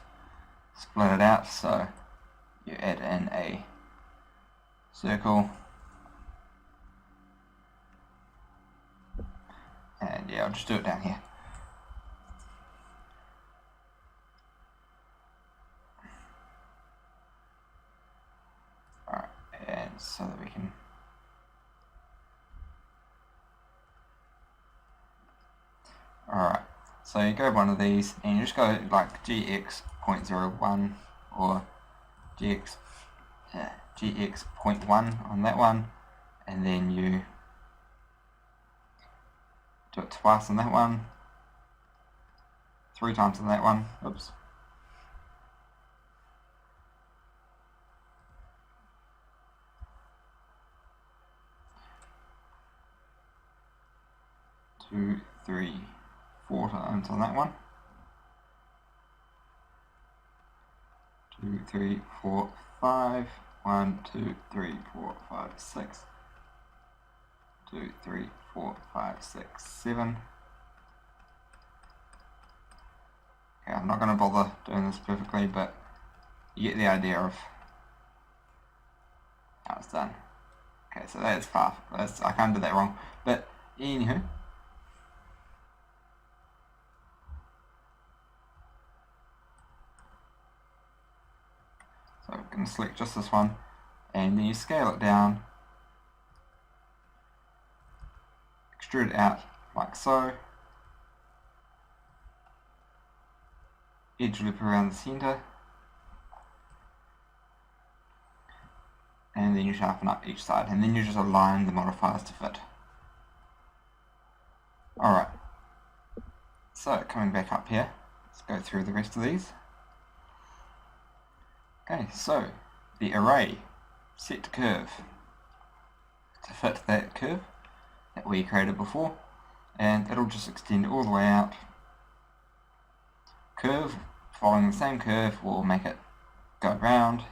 split it out. So you add in a circle, and yeah, I'll just do it down here. Alright, and so that we can alright, so you grab one of these and you just go like GX.01 or GX.1 on that one, and then you do it twice on that one, 3 times on that one, oops. Two, 3, 4 times on that one. 2, 3, 4, 5. 1, 2, 3, 4, 5, 6. 2, 3, 4, 5, 6, 7. Okay, I'm not going to bother doing this perfectly, but you get the idea of how it's done. Okay, so that's 5. I can't do that wrong. But anywho, so I'm going to select just this one, and then you scale it down, extrude it out like so, edge loop around the center, and then you sharpen up each side, and then you just align the modifiers to fit. Alright, so coming back up here, let's go through the rest of these. Okay, so the array set to curve to fit that curve that we created before, and it'll just extend all the way out. Curve, following the same curve, will make it go round.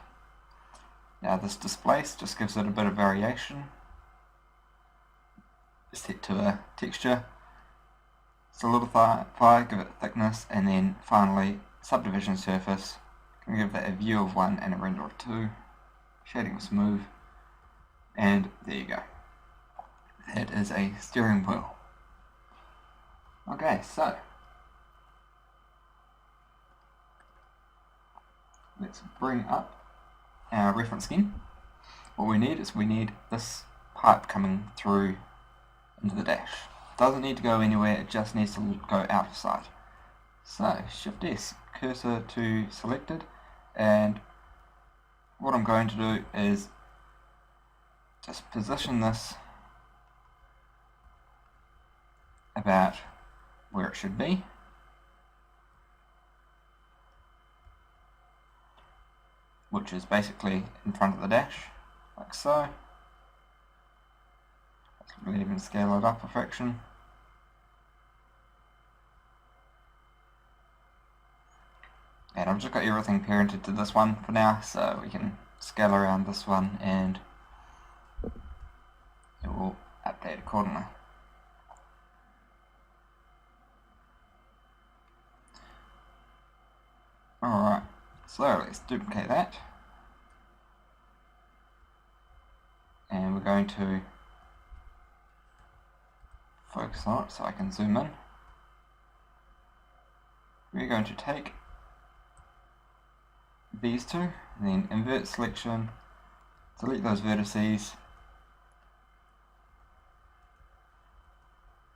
Now this displace just gives it a bit of variation. Set to a texture, solidify, give it thickness, and then finally subdivision surface. Can give that a view of 1 and a render of 2. Shading smooth, and there you go. That is a steering wheel. Okay, so let's bring up our reference scheme. What we need is this pipe coming through into the dash. Doesn't need to go anywhere, it just needs to go out of sight. So Shift S, cursor to selected, and what I'm going to do is just position this about where it should be. Which is basically in front of the dash, like so. We'll even scale it up a fraction. And I've just got everything parented to this one for now, so we can scale around this one and it will update accordingly. Alright, so let's duplicate that. And we're going to focus on it so I can zoom in. We're going to take these two, and then invert selection, select those vertices,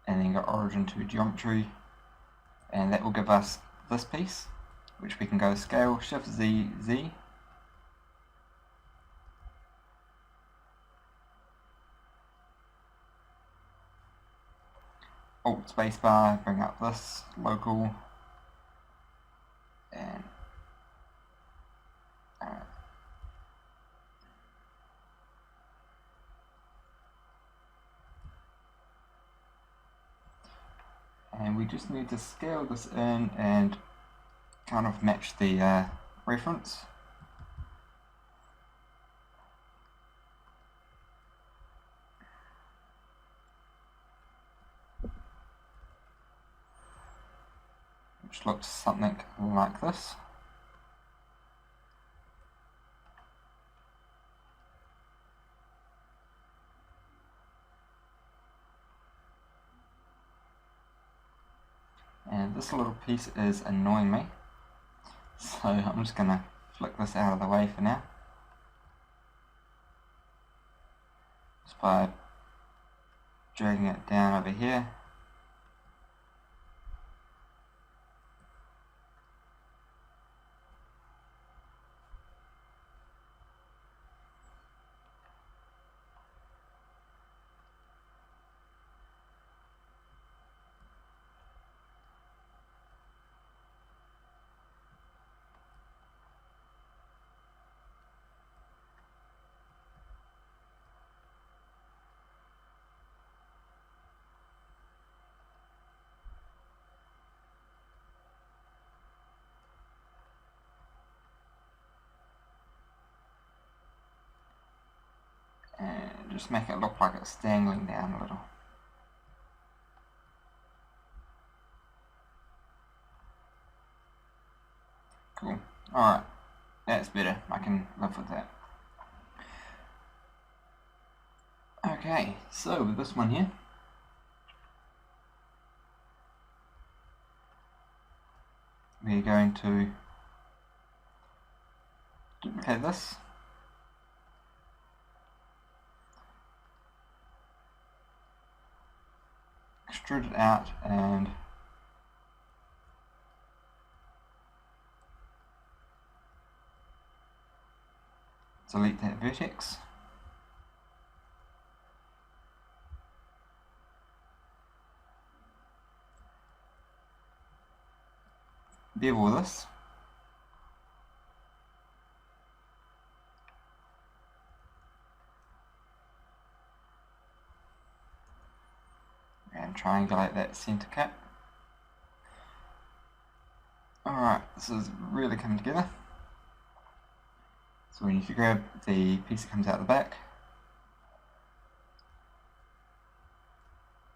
and then go origin to geometry, and that will give us this piece, which we can go scale, Shift Z, Z, Alt spacebar, bring up this local, we just need to scale this in and kind of match the reference. Which looks something like this. And this little piece is annoying me, so I'm just going to flick this out of the way for now. Just by dragging it down over here. And just make it look like it's dangling down a little. Cool. Alright, that's better. I can live with that. Okay, so with this one here, we're going to duplicate this. Extrude it out and delete that vertex. Bevel this. And triangulate that center cut. Alright, this is really coming together. So we need to grab the piece that comes out the back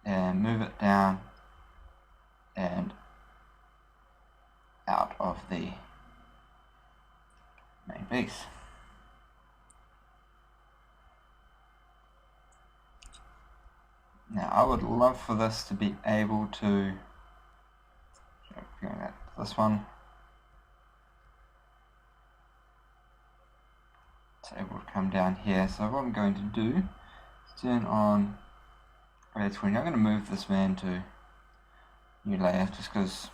and move it down and out of the main piece. Now I would love for this to be able to, this one, it's able to come down here. So what I'm going to do is turn on layer 20. I'm going to move this man to new layer just because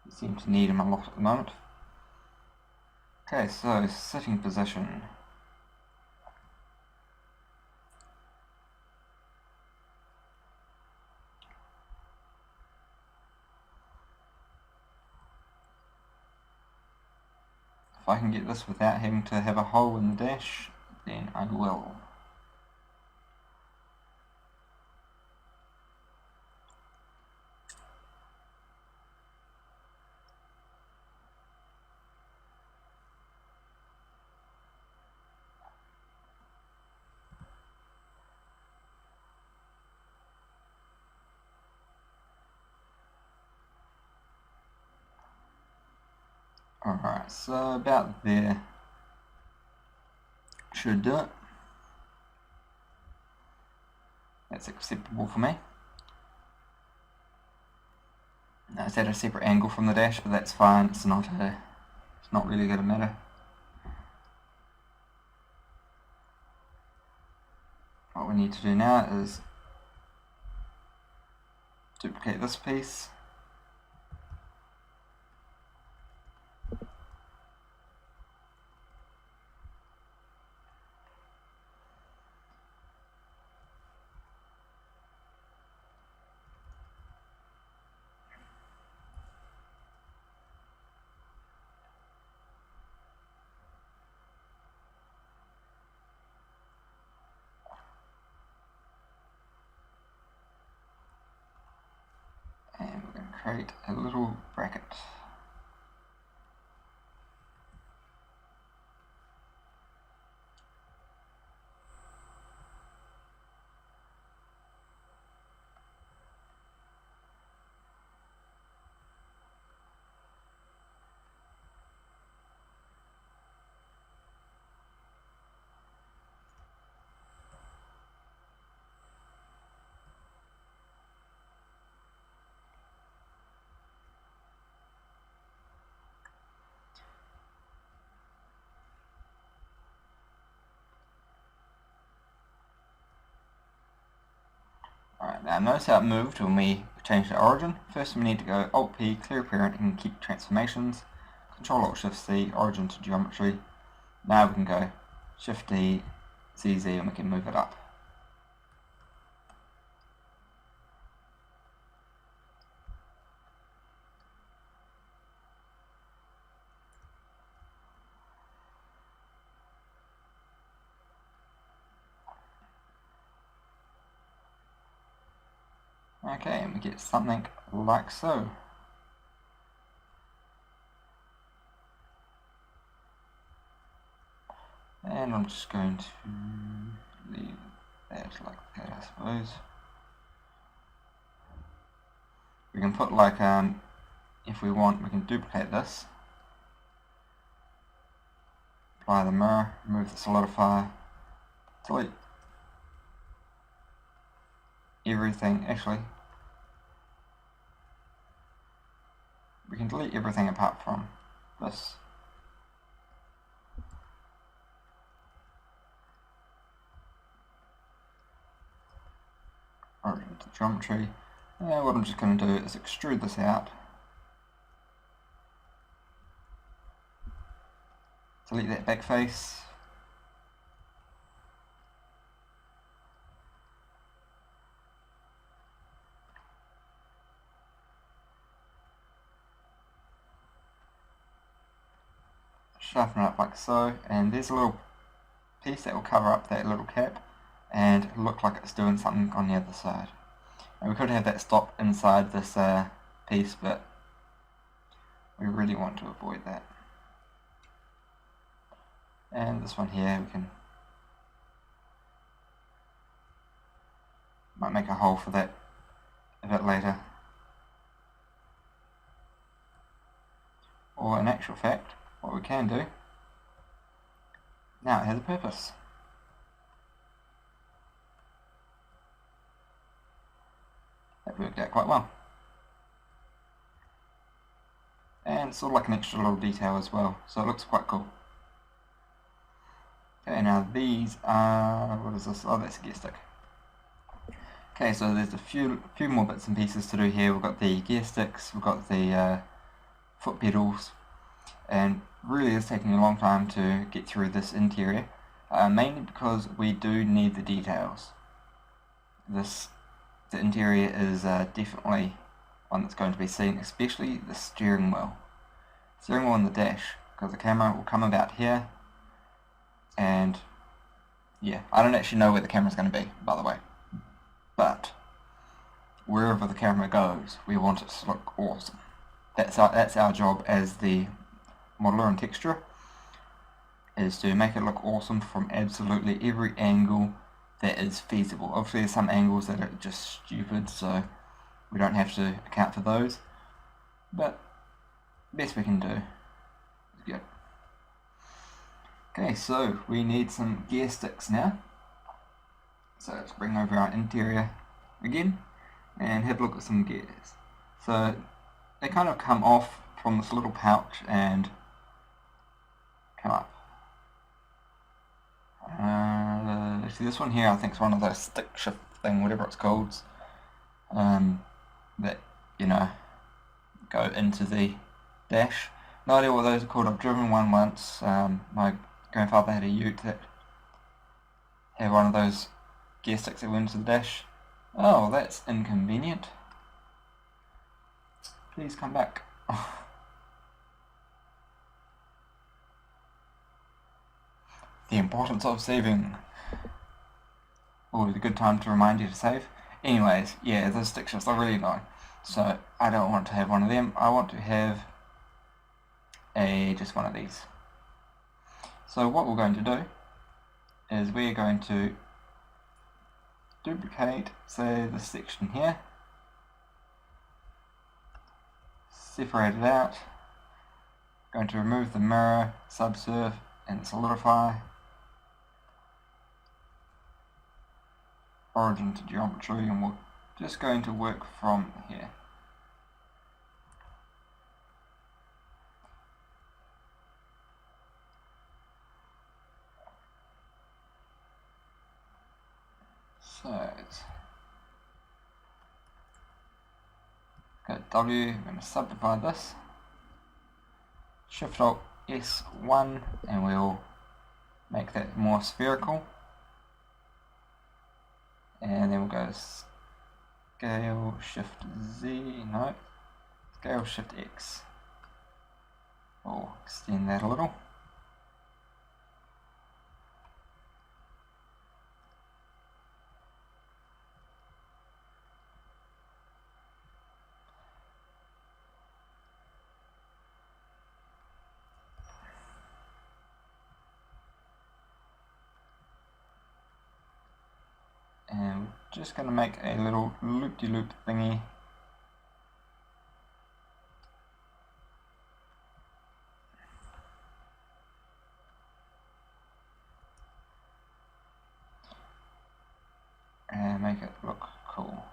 we seem to need him a lot at the moment. Okay, so sitting position. If I can get this without having to have a hole in the dash, then I will. Alright, so about there should do it. That's acceptable for me. Now it's at a separate angle from the dash, but that's fine. It's not really going to matter. What we need to do now is duplicate this piece. create a little bracket. Alright, now notice how it moved when we changed the origin. First we need to go Alt-P, clear parent, and keep transformations. Control-Alt-Shift-C, origin to geometry. Now we can go Shift-D, ZZ, and we can move it up. Okay, and we get something like so. And I'm just going to leave that like that, I suppose. We can put like, if we want, we can duplicate this. Apply the mirror, remove the solidifier, delete everything. Actually, we can delete everything apart from this. Origin to geometry. What I'm just going to do is extrude this out. Delete that back face. Sharpen it up like so, and there's a little piece that will cover up that little cap and look like it's doing something on the other side. And we could have that stop inside this piece, but we really want to avoid that. And this one here, we can might make a hole for that a bit later. Or in actual fact, what we can do, now it has a purpose. That worked out quite well. And it's sort of like an extra little detail as well, so it looks quite cool. Okay, now these are, what is this? Oh, that's a gear stick. Okay, so there's a few more bits and pieces to do here. We've got the gear sticks, we've got the foot pedals, and really it's taking a long time to get through this interior, mainly because we do need the details. The interior is definitely one that's going to be seen, especially the steering wheel. Steering wheel and the dash, because the camera will come about here, and yeah, I don't actually know where the camera's going to be, by the way. But wherever the camera goes, we want it to look awesome. That's our job as the modeler and texturer, is to make it look awesome from absolutely every angle that is feasible. Obviously there's some angles that are just stupid, so we don't have to account for those, but best we can do is good. Okay, so we need some gear sticks now. So let's bring over our interior again and have a look at some gears. So they kind of come off from this little pouch and come up. Actually this one here I think is one of those stick shift thing, whatever it's called, that, you know, go into the dash. No idea what those are called. I've driven one once. My grandfather had a ute that had one of those gear sticks that went into the dash. Oh, that's inconvenient. Please come back. The importance of saving. Always a good time to remind you to save. Anyways, yeah, those stick shifts are really annoying. So I don't want to have one of them, I want to have just one of these. So what we're going to do is we're going to duplicate, say, this section here, separate it out, going to remove the mirror, subsurf and solidify, origin to geometry, and we're just going to work from here. So go to W, I'm going to subdivide this, Shift Alt S1, and we'll make that more spherical, and then we'll go Scale Shift Z, no, Scale Shift X. We'll extend that a little. And we're just going to make a little loop-de-loop thingy. And make it look cool.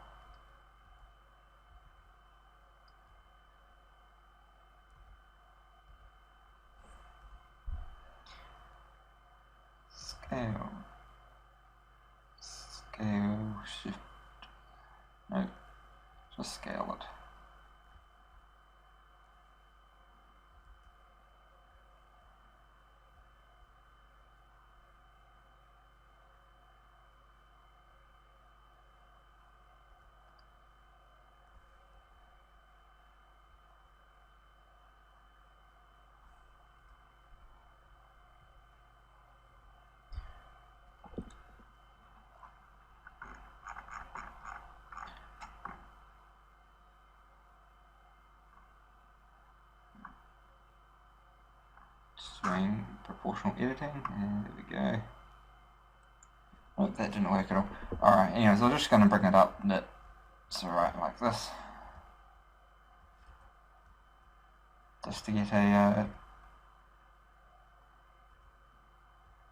Scale Shift, no, just scale it. Swing proportional editing, and there we go. Oh, that didn't work at all. Alright, anyways, I'm just going to bring it up that it's alright like this. Just to get a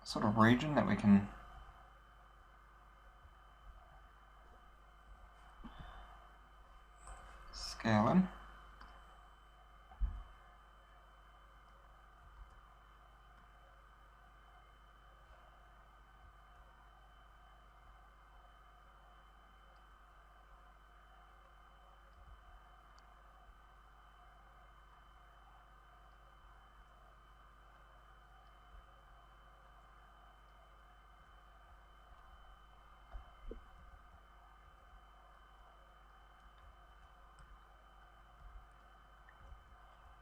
sort of region that we can scale in.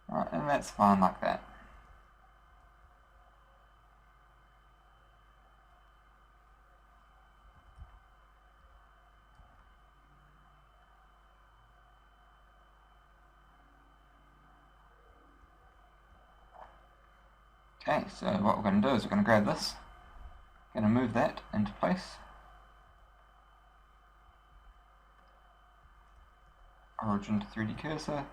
Alright, and that's fine like that. Okay, so what we're going to do is we're going to grab this, going to move that into place, origin to 3D cursor,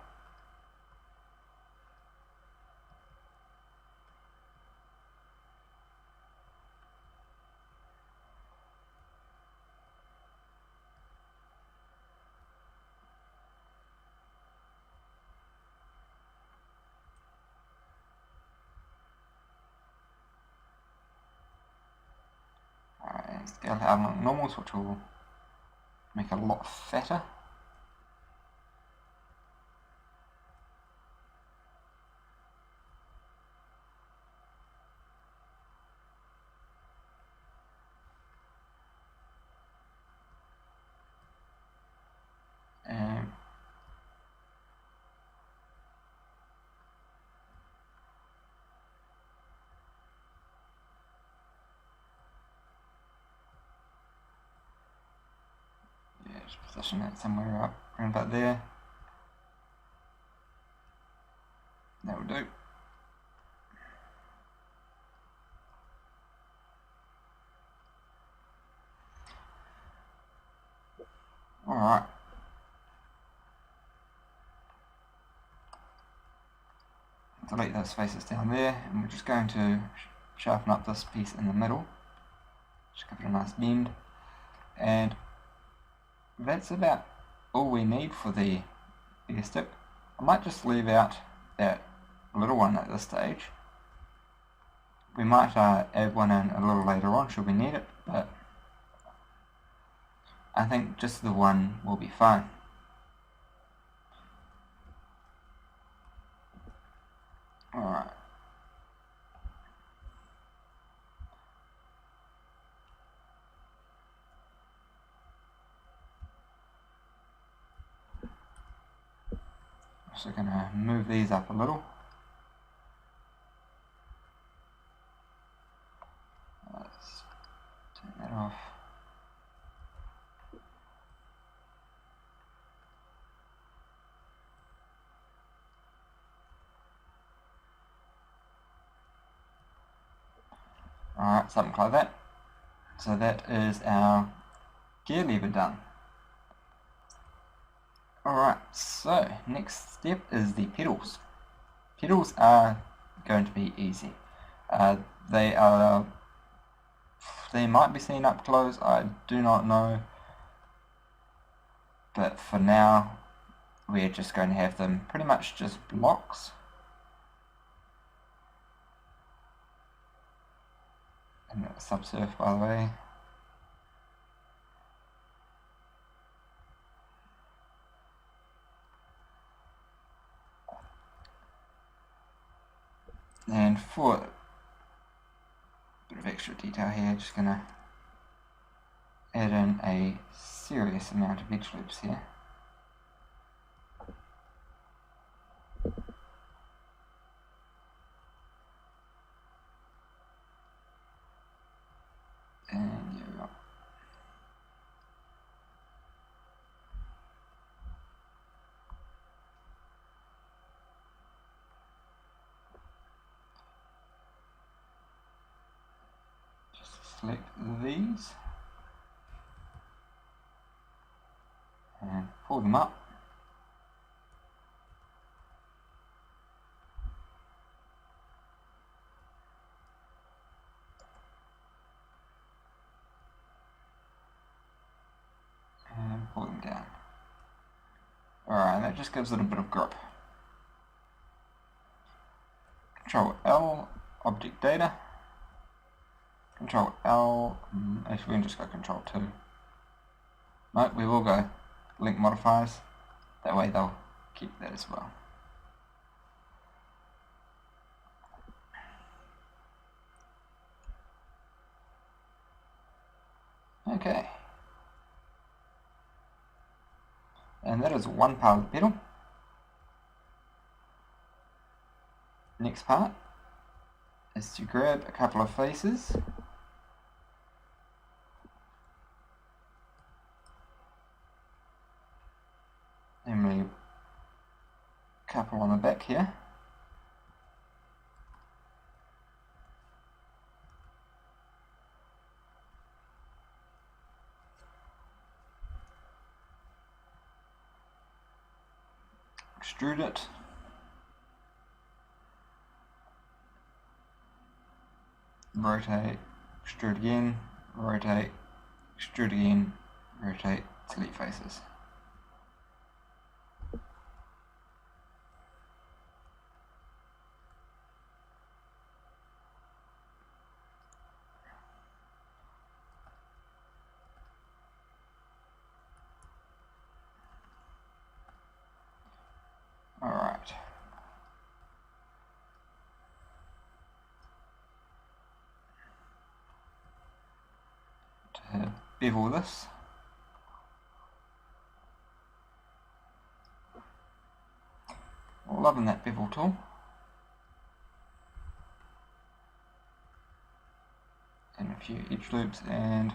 and scale out along normals, which will make it a lot fatter. And yeah, just position that somewhere up around about there. That will do. Alright. Delete those spaces down there, and we're just going to sharpen up this piece in the middle. Just give it a nice bend. And that's about all we need for the air stick. I might just leave out that little one at this stage. We might add one in a little later on should we need it, but I think just the one will be fine. Alright. Also going to move these up a little. Let's turn that off. Alright, something like that. So that is our gear lever done. Alright, so next step is the pedals. Pedals are going to be easy. They might be seen up close, I do not know. But for now, we're just going to have them pretty much just blocks. And subsurf, by the way. And for a bit of extra detail here, just going to add in a serious amount of edge loops here. And there we go. Just select these and pull them up. And pull them down. Alright, that just gives it a bit of grip. Control L, object data. Control L, actually we can just go Control 2. No, we will go link modifiers. That way they'll keep that as well. Okay. And that is one part of the pedal. Next part is to grab a couple of faces and we couple on the back here. Extrude it. Rotate, extrude again, rotate, extrude again, rotate, delete faces. Alright. To bevel this, loving that bevel tool, and a few edge loops and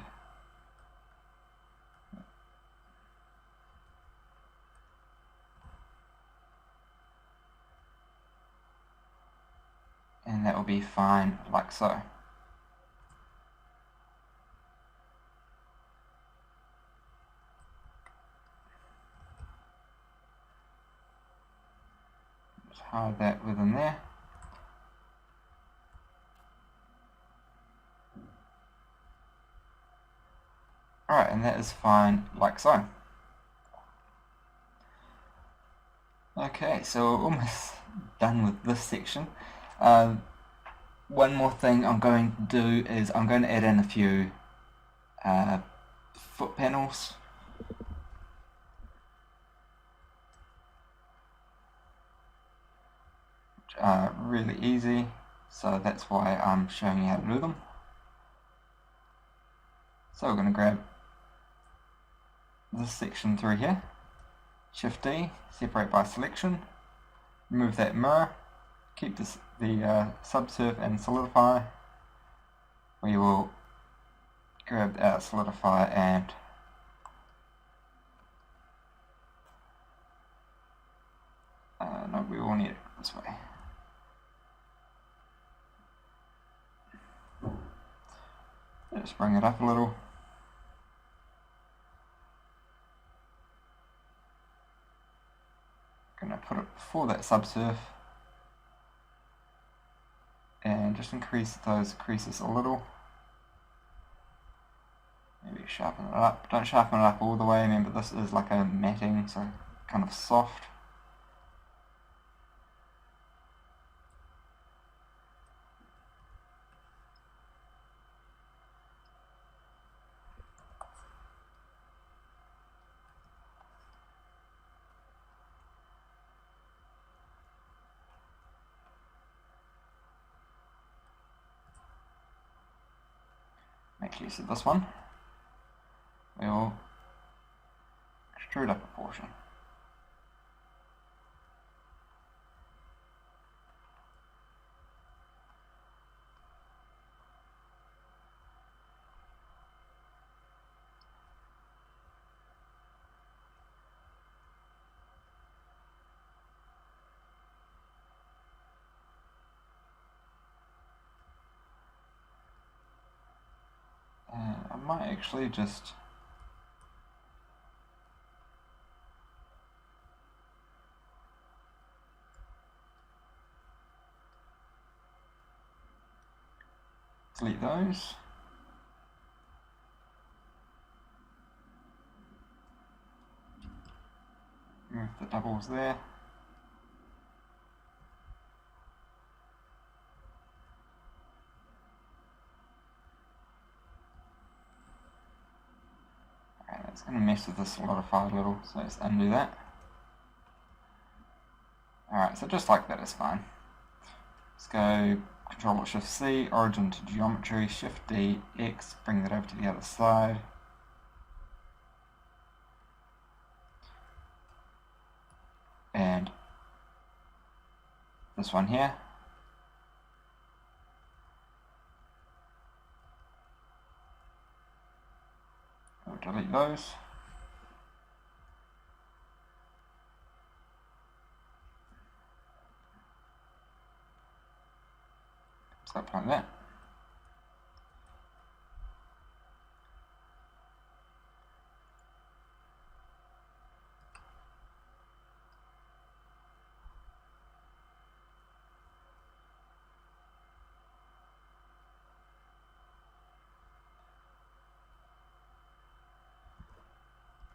will be fine like so. Just hide that within there. Alright, and that is fine like so. Okay, so we're almost done with this section. One more thing I'm going to do is I'm going to add in a few foot panels. Which are really easy, so that's why I'm showing you how to do them. So we're going to grab this section through here, Shift D, separate by selection, remove that mirror, keep the subsurf and solidify. We will grab our solidify and no, we will need it this way. Just bring it up a little. Going to put it before that subsurf and just increase those creases a little. Maybe sharpen it up. Don't sharpen it up all the way. Remember, this is like a matting, so kind of soft. Make use of this one. We will extrude up a portion. I might actually just delete those. Remove the doubles there. It's going to mess with the solidify a little, so let's undo that. Alright, so just like that is fine. Let's go Control Shift C, origin to geometry, Shift D, X, bring that over to the other side. And this one here. We'll delete those. Something like that.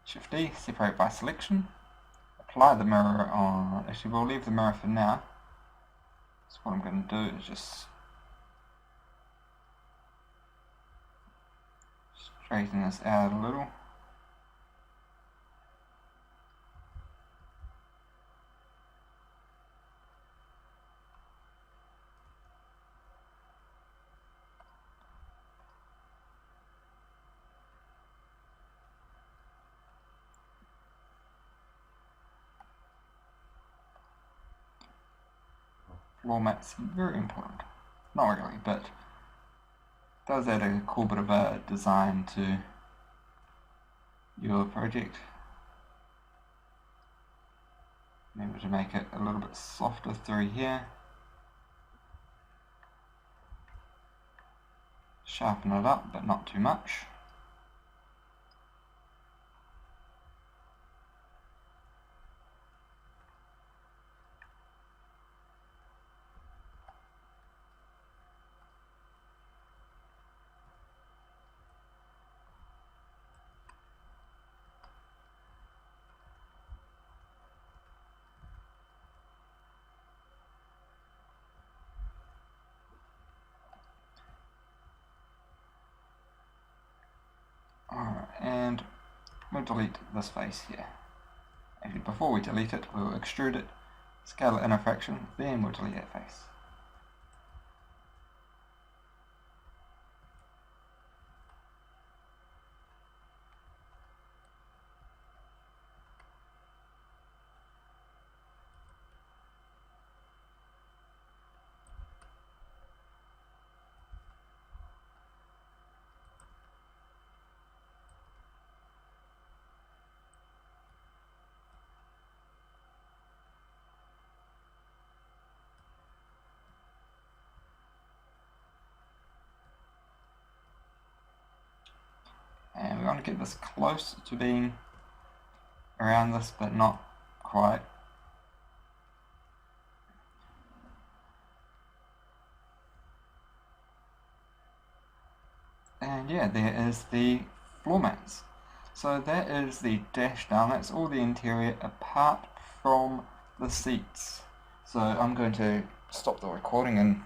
Shift D, separate by selection. Apply the mirror on, actually we'll leave the mirror for now. So what I'm going to do is just straighten this out a little. Floor mats, very important. Not really, but does add a cool bit of a design to your project. Remember to make it a little bit softer through here. Sharpen it up, but not too much. Alright, and we'll delete this face here. Actually, before we delete it, we'll extrude it, scale it in a fraction, then we'll delete that face. And we want to get this close to being around this, but not quite. And yeah, there is the floor mats. So that is the dash down, that's all the interior apart from the seats. So I'm going to stop the recording and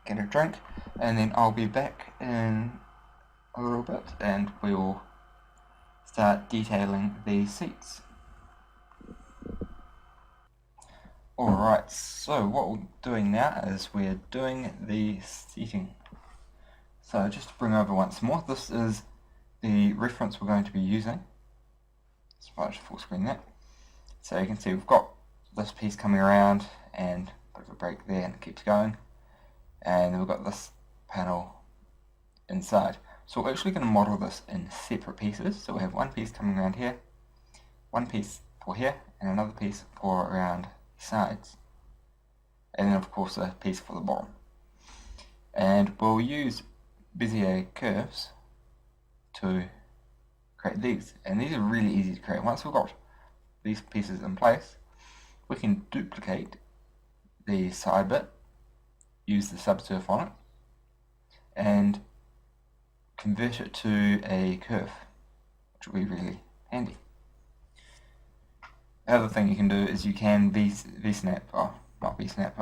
get a drink, and then I'll be back in a little bit and we will start detailing the seats. Alright, so what we're doing now is we're doing the seating. So just to bring over once more, this is the reference we're going to be using. So if I just full screen that. So you can see we've got this piece coming around and a bit of a break there and it keeps going. And then we've got this panel inside. So we're actually going to model this in separate pieces. So we have one piece coming around here, one piece for here, and another piece for around the sides. And then of course a piece for the bottom. And we'll use Bezier curves to create these. And these are really easy to create. Once we've got these pieces in place, we can duplicate the side bit, use the subsurf on it, and convert it to a curve, which will be really handy. The other thing you can do is you can V-snap, oh, not V-snap,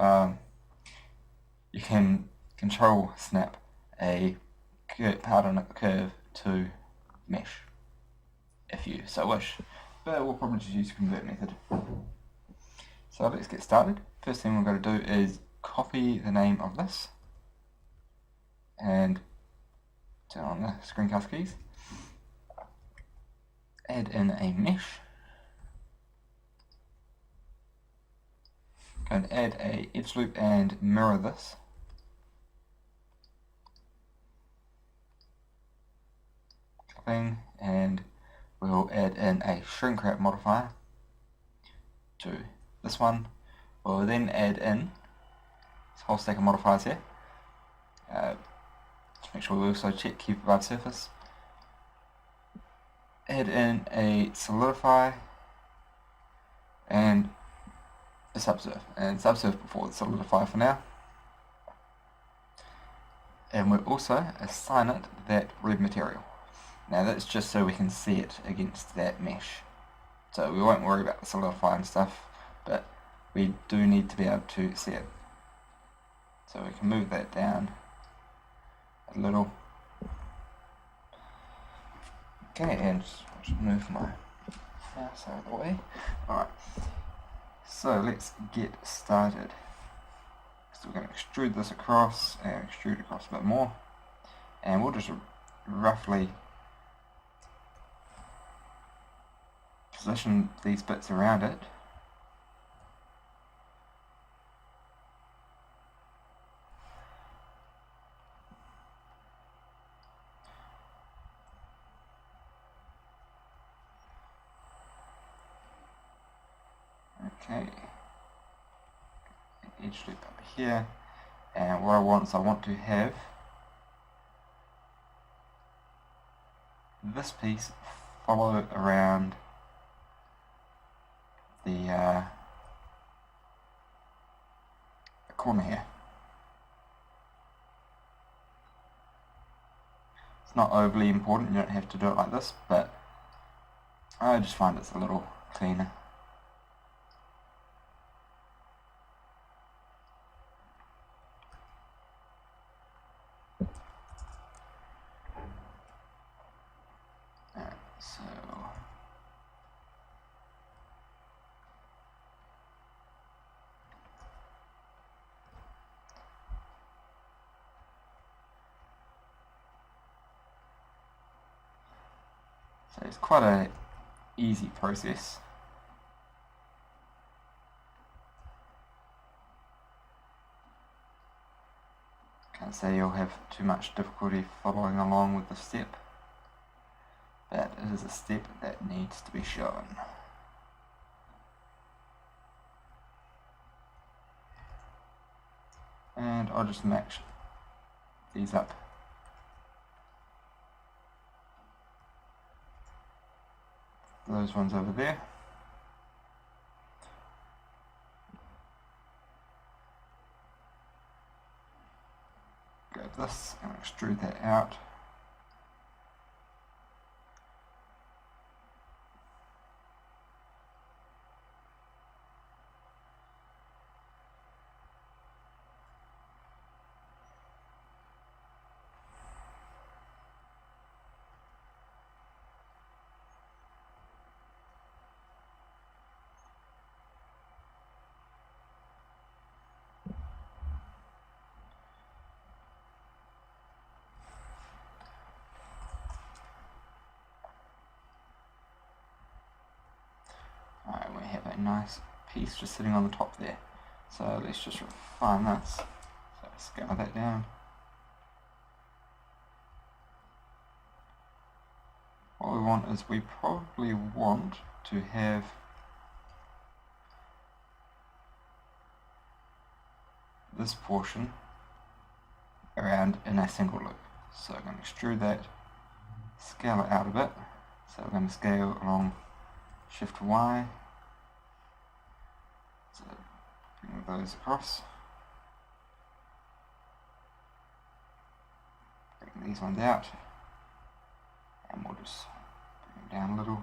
you can control snap a part on a curve to mesh, if you so wish. But we'll probably just use the convert method. So let's get started. First thing we're going to do is copy the name of this and turn on the screencast keys, add in a mesh, go and add a edge loop and mirror this, clipping, and we'll add in a shrink wrap modifier to this one. We'll then add in this whole stack of modifiers here. Just make sure we also check keep above surface. Add in a solidify and a subsurf, and subsurf before the solidify for now. And we'll also assign it that red material. Now that's just so we can see it against that mesh. So we won't worry about the solidify and stuff, but we do need to be able to see it. So we can move that down a little. Okay, and just move my mouse out of the way. Alright, so let's get started. So we're going to extrude this across and extrude across a bit more, and we'll just roughly position these bits around it. Okay, edge loop up here, and what I want is I want to have this piece follow around the corner here. It's not overly important, you don't have to do it like this, but I just find it's a little cleaner. So it's quite a easy process. Can't say you'll have too much difficulty following along with the step, but it is a step that needs to be shown. And I'll just match these up. Those ones over there. Grab this and extrude that out. Alright, we have a nice piece just sitting on the top there. So let's just refine this. So scale that down. What we want is we probably want to have this portion around in a single loop. So I'm going to extrude that, scale it out a bit. So we're going to scale along Shift Y. So bring those across. Bring these ones out. And we'll just bring them down a little.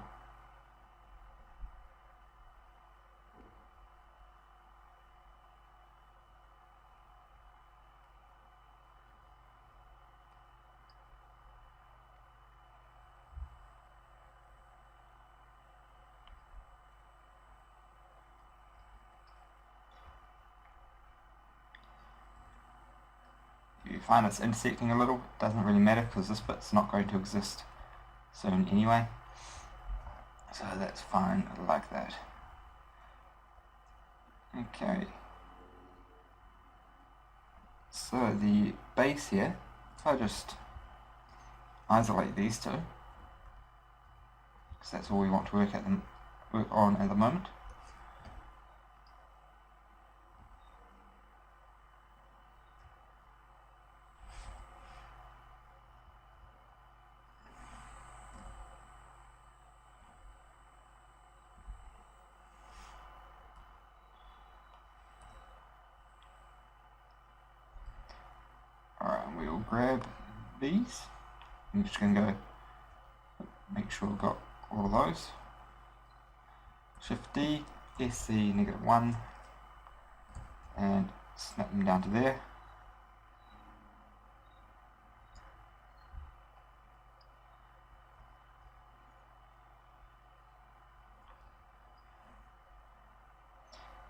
If you find it's intersecting a little, it doesn't really matter because this bit's not going to exist soon anyway, so that's fine like that. Okay, so the base here, if I just isolate these two, because that's all we want to work on at the moment. Alright, we'll grab these. I'm just going to go make sure we've got all of those. Shift D, SC -1, and snap them down to there.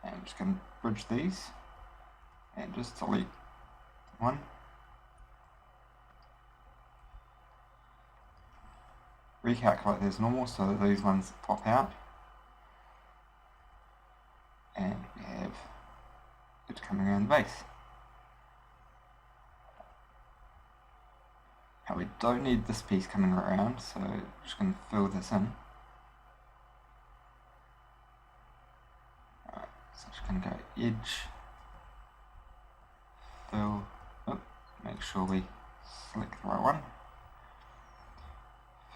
And I'm just going to bridge these and just delete one. Recalculate as normal so that these ones pop out, and we have it coming around the base. Now we don't need this piece coming around, so I'm just going to fill this in. Alright, so I'm just going to go edge, fill, make sure we select the right one.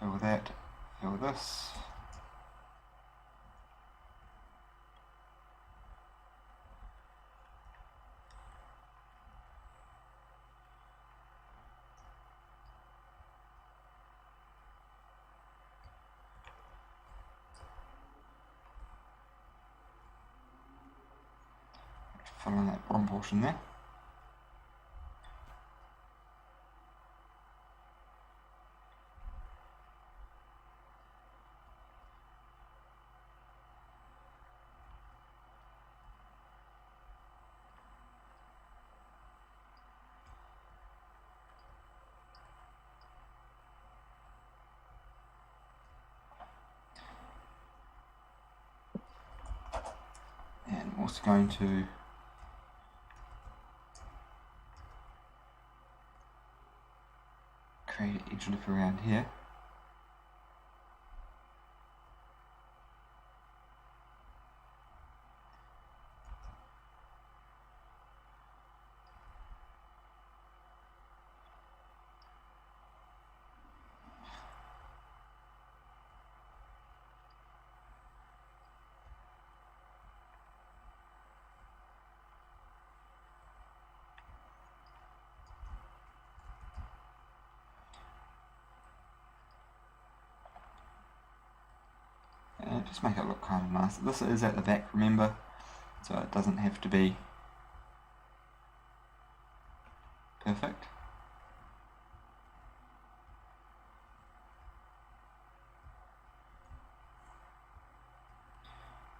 fill that, fill this. Fill in that bottom portion there. And I'm also going to create an edge lip around here. And just make it look kind of nice. This is at the back, remember, so it doesn't have to be perfect.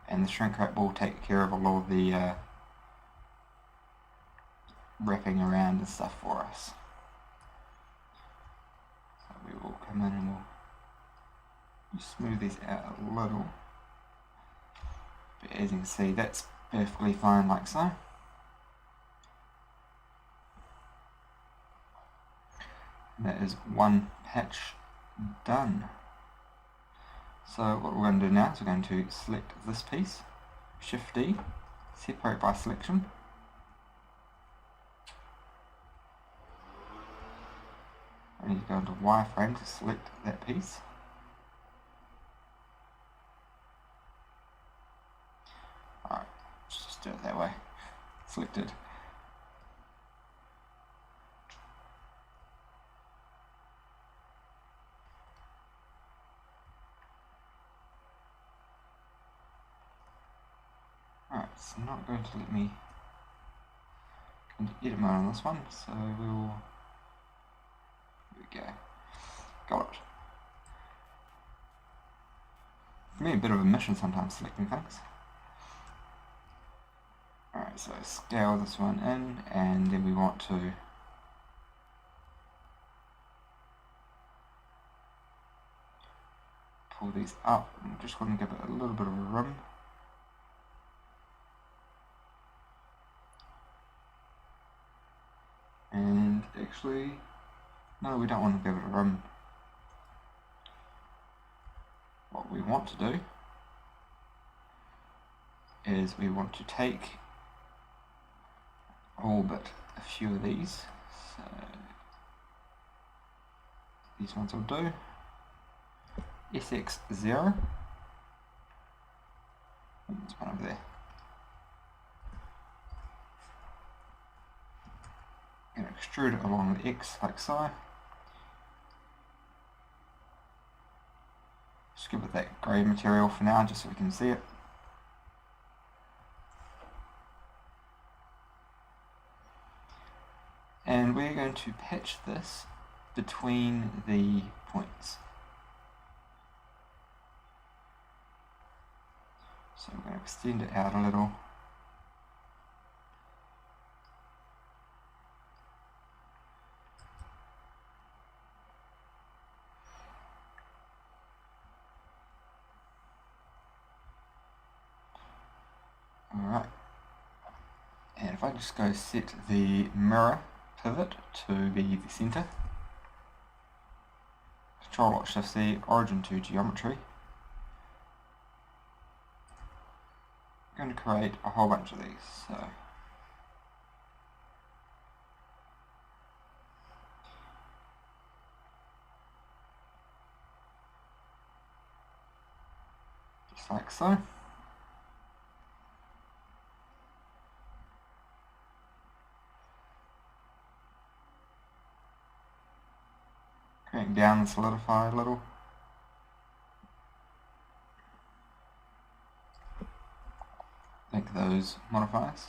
And the shrink wrap will take care of a lot of the wrapping around and stuff for us. So we will come in and we'll smooth these out a little. But as you can see, that's perfectly fine like so. And that is one patch done. So what we're going to do now is we're going to select this piece, Shift D, separate by selection. I need to go into wireframe to select that piece. Alright, let's just do it that way. Selected. Alright, it's not going to let me go into edit mode on this one, so we'll... There we go. Got it. For me, a bit of a mission sometimes selecting things. Alright, so scale this one in, and then we want to pull these up. I'm just going to give it a little bit of a rim. And actually, no, we don't want to give it a rim. What we want to do is we want to take all but a few of these. So these ones will do. SX0. There's one over there. And extrude it along the X like so. Just give it that grey material for now, just so we can see it. And we're going to patch this between the points. So we're going to extend it out a little. Alright, and if I just go set the mirror pivot to be the centre, Control-Shift-C, origin to geometry, I'm going to create a whole bunch of these. So just like so. Crank down and solidify a little. Link those modifiers.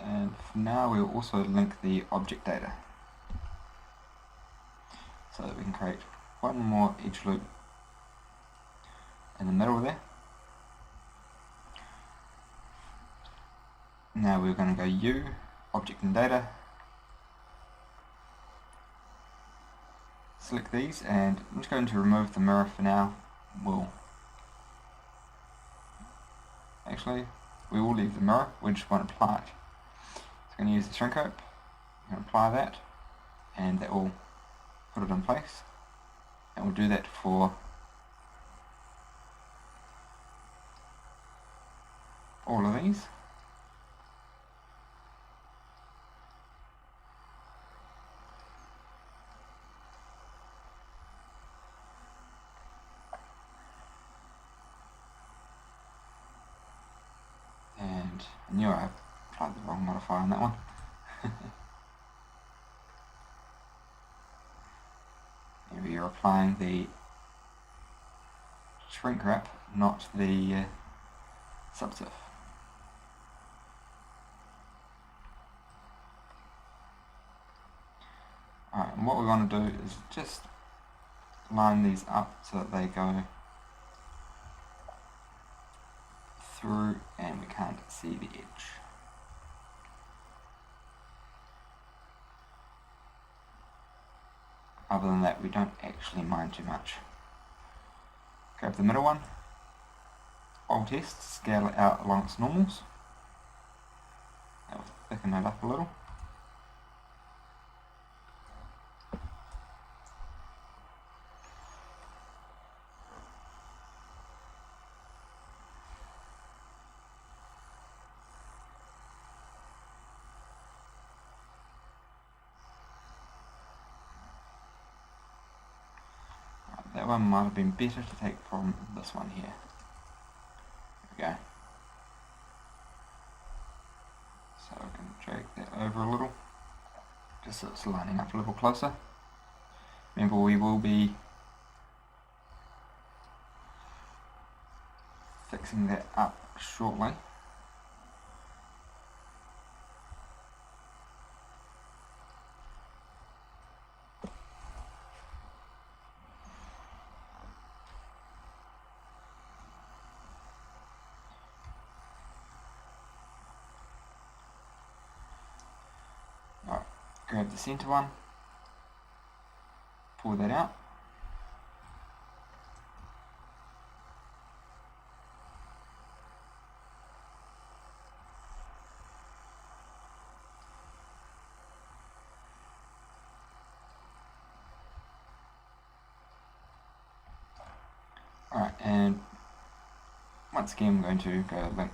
And for now we'll also link the object data. So that we can create one more edge loop in the middle there. Now we're going to go U, object and data, select these, and I'm just going to remove the mirror for now. We will leave the mirror, we just won't apply it. So I'm going to use the shrink hope, I'm going to apply that, and that will put it in place. And we'll do that for all of these. And I knew I applied the wrong modifier on that one. And we are applying the shrink wrap, not the subsurf. Alright, and what we want to do is just line these up so that they go through and we can't see the edge. Other than that, we don't actually mind too much. Grab the middle one, Alt test, scale it out along its normals. That will thicken that up a little. That one might have been better to take from this one here. There we go. So I can drag that over a little, just so it's lining up a little closer. Remember, we will be fixing that up shortly. Grab the center one, pull that out. Alright, and once again I'm going to go link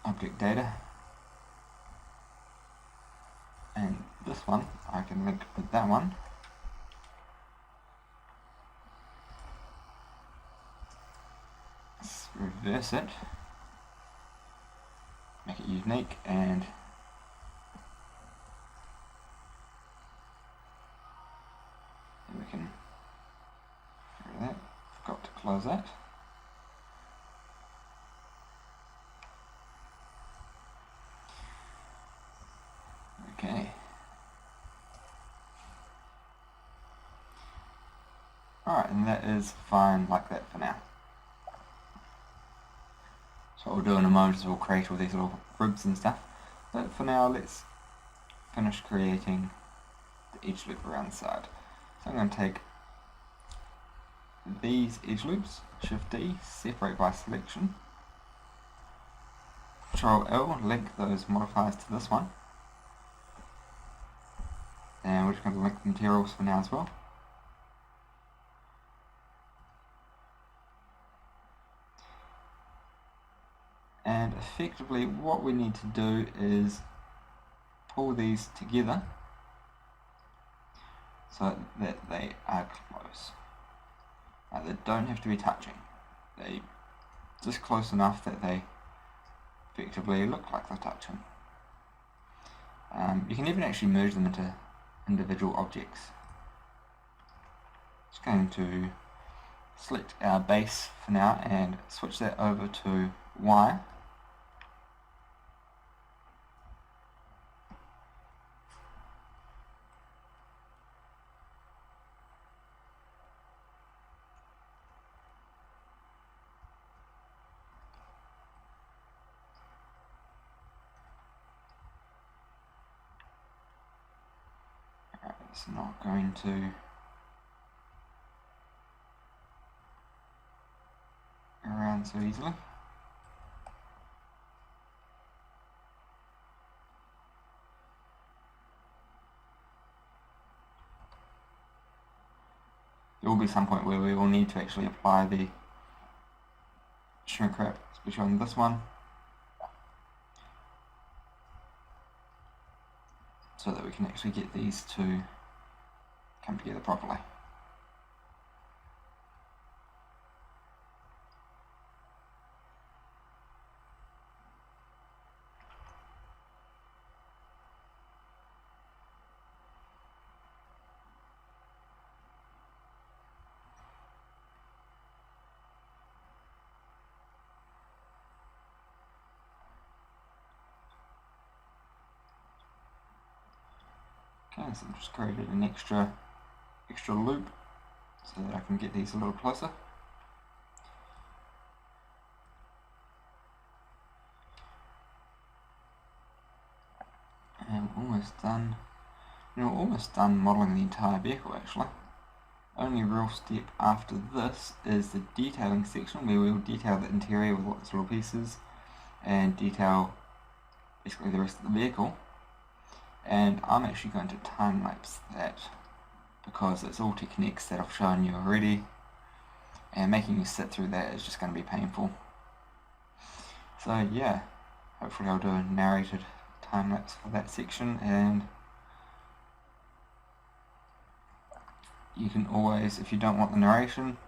object data. And this one I can link with that one. Let's reverse it, make it unique, and we can get rid of that. Forgot to close that. Okay. Alright, and that is fine like that for now. So what we'll do in a moment is we'll create all these little ribs and stuff. But for now, let's finish creating the edge loop around the side. So I'm going to take these edge loops, Shift D, separate by selection, Control L, link those modifiers to this one. And we're just going to link the materials for now as well. and effectively what we need to do is pull these together so that they are close. Now, they don't have to be touching, they just close enough that they effectively look like they're touching. You can even actually merge them into individual objects. Just going to select our base for now and switch that over to Y. It's not going to go around so easily. There will be some point where we will need to actually apply the shrink wrap, especially on this one, so that we can actually get these to come together properly. Okay, so I've just created an extra loop so that I can get these a little closer. And almost done. Almost done modelling the entire vehicle actually. Only real step after this is the detailing section, where we will detail the interior with lots of little pieces and detail basically the rest of the vehicle. And I'm actually going to time lapse that because it's all techniques that I've shown you already, and making you sit through that is just going to be painful. So yeah, hopefully I'll do a narrated time lapse for that section, and you can always, if you don't want the narration,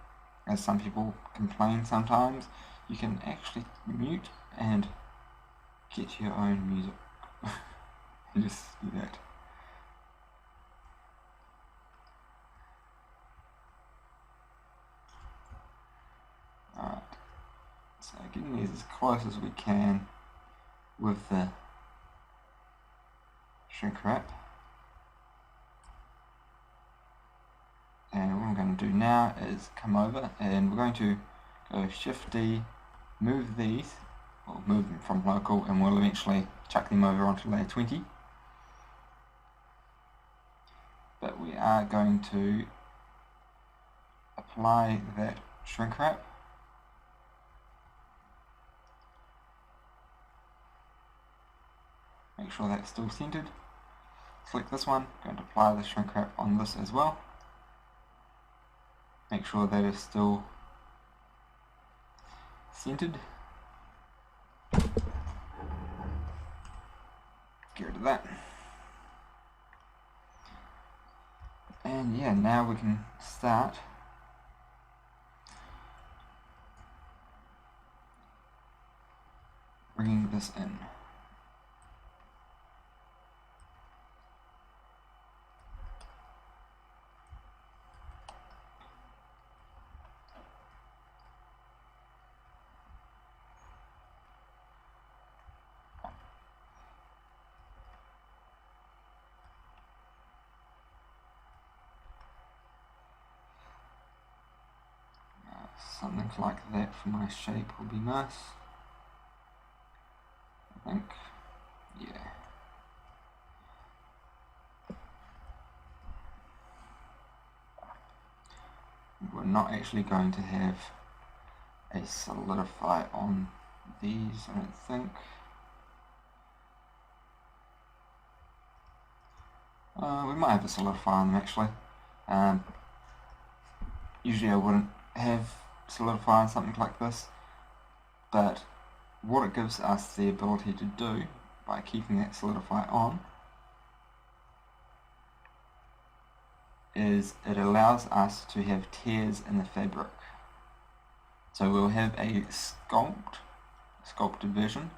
as some people complain sometimes, you can actually mute and get your own music. And just do that. Alright, so getting these as close as we can with the shrink wrap. And what I'm going to do now is come over and we're going to go Shift D, move these, or move them from local, and we'll eventually chuck them over onto layer 20. But we are going to apply that shrink wrap. Make sure that's still centered. Select this one, going to apply the shrink wrap on this as well. Make sure that is still centered. Get rid of that. And yeah, now we can start bringing this in. Something like that for my shape will be nice, I think. Yeah. We're not actually going to have a solidify on these, I don't think. We might have a solidify on them actually. Usually I wouldn't have solidify on something like this, but what it gives us the ability to do by keeping that solidify on is it allows us to have tears in the fabric. So we'll have a sculpted version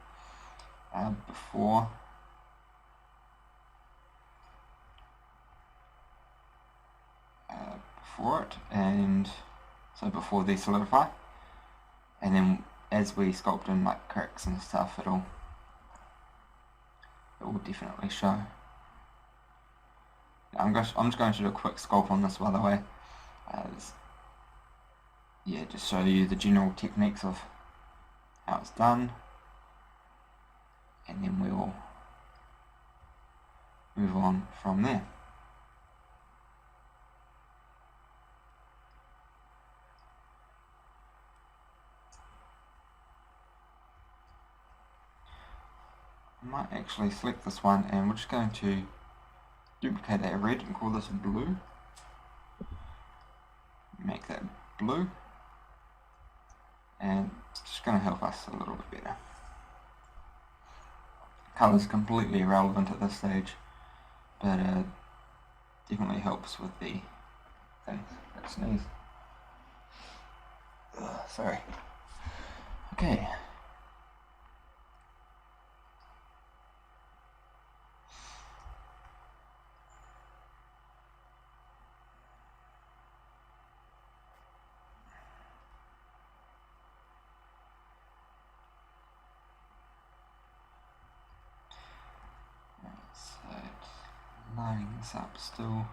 before it, and so before they solidify, and then as we sculpt in like cracks and stuff, it will definitely show. I'm just going to do a quick sculpt on this, by the way. Yeah, just show you the general techniques of how it's done, and then we will move on from there. I might actually select this one, and we're just going to duplicate that red and call this blue. Make that blue, and it's just going to help us a little bit better. Colour's completely irrelevant at this stage, but definitely helps with the things. That sneeze. Sorry. Okay. So it's lining this up still.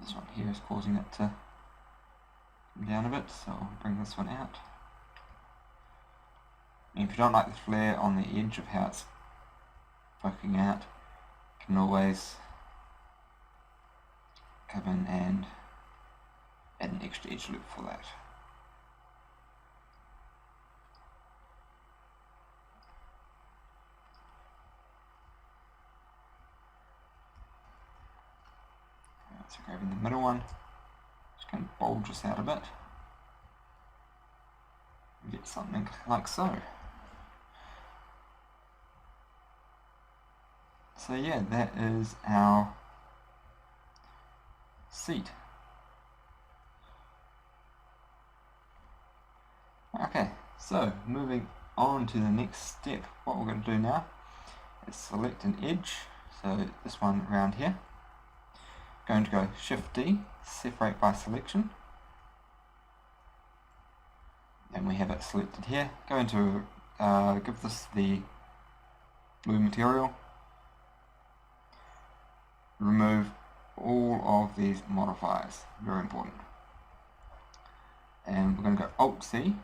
This one here is causing it to come down a bit, so I'll bring this one out. And if you don't like the flare on the edge of how it's poking out, you can always come in and add an extra edge loop for that. So grabbing the middle one, just going to bulge this out a bit, and get something like so. So yeah, that is our seat. Okay, so moving on to the next step, what we're going to do now is select an edge, so this one around here. Going to go Shift D, separate by selection, and we have it selected here. Going to give this the blue material, remove all of these modifiers, very important, and we're going to go Alt C,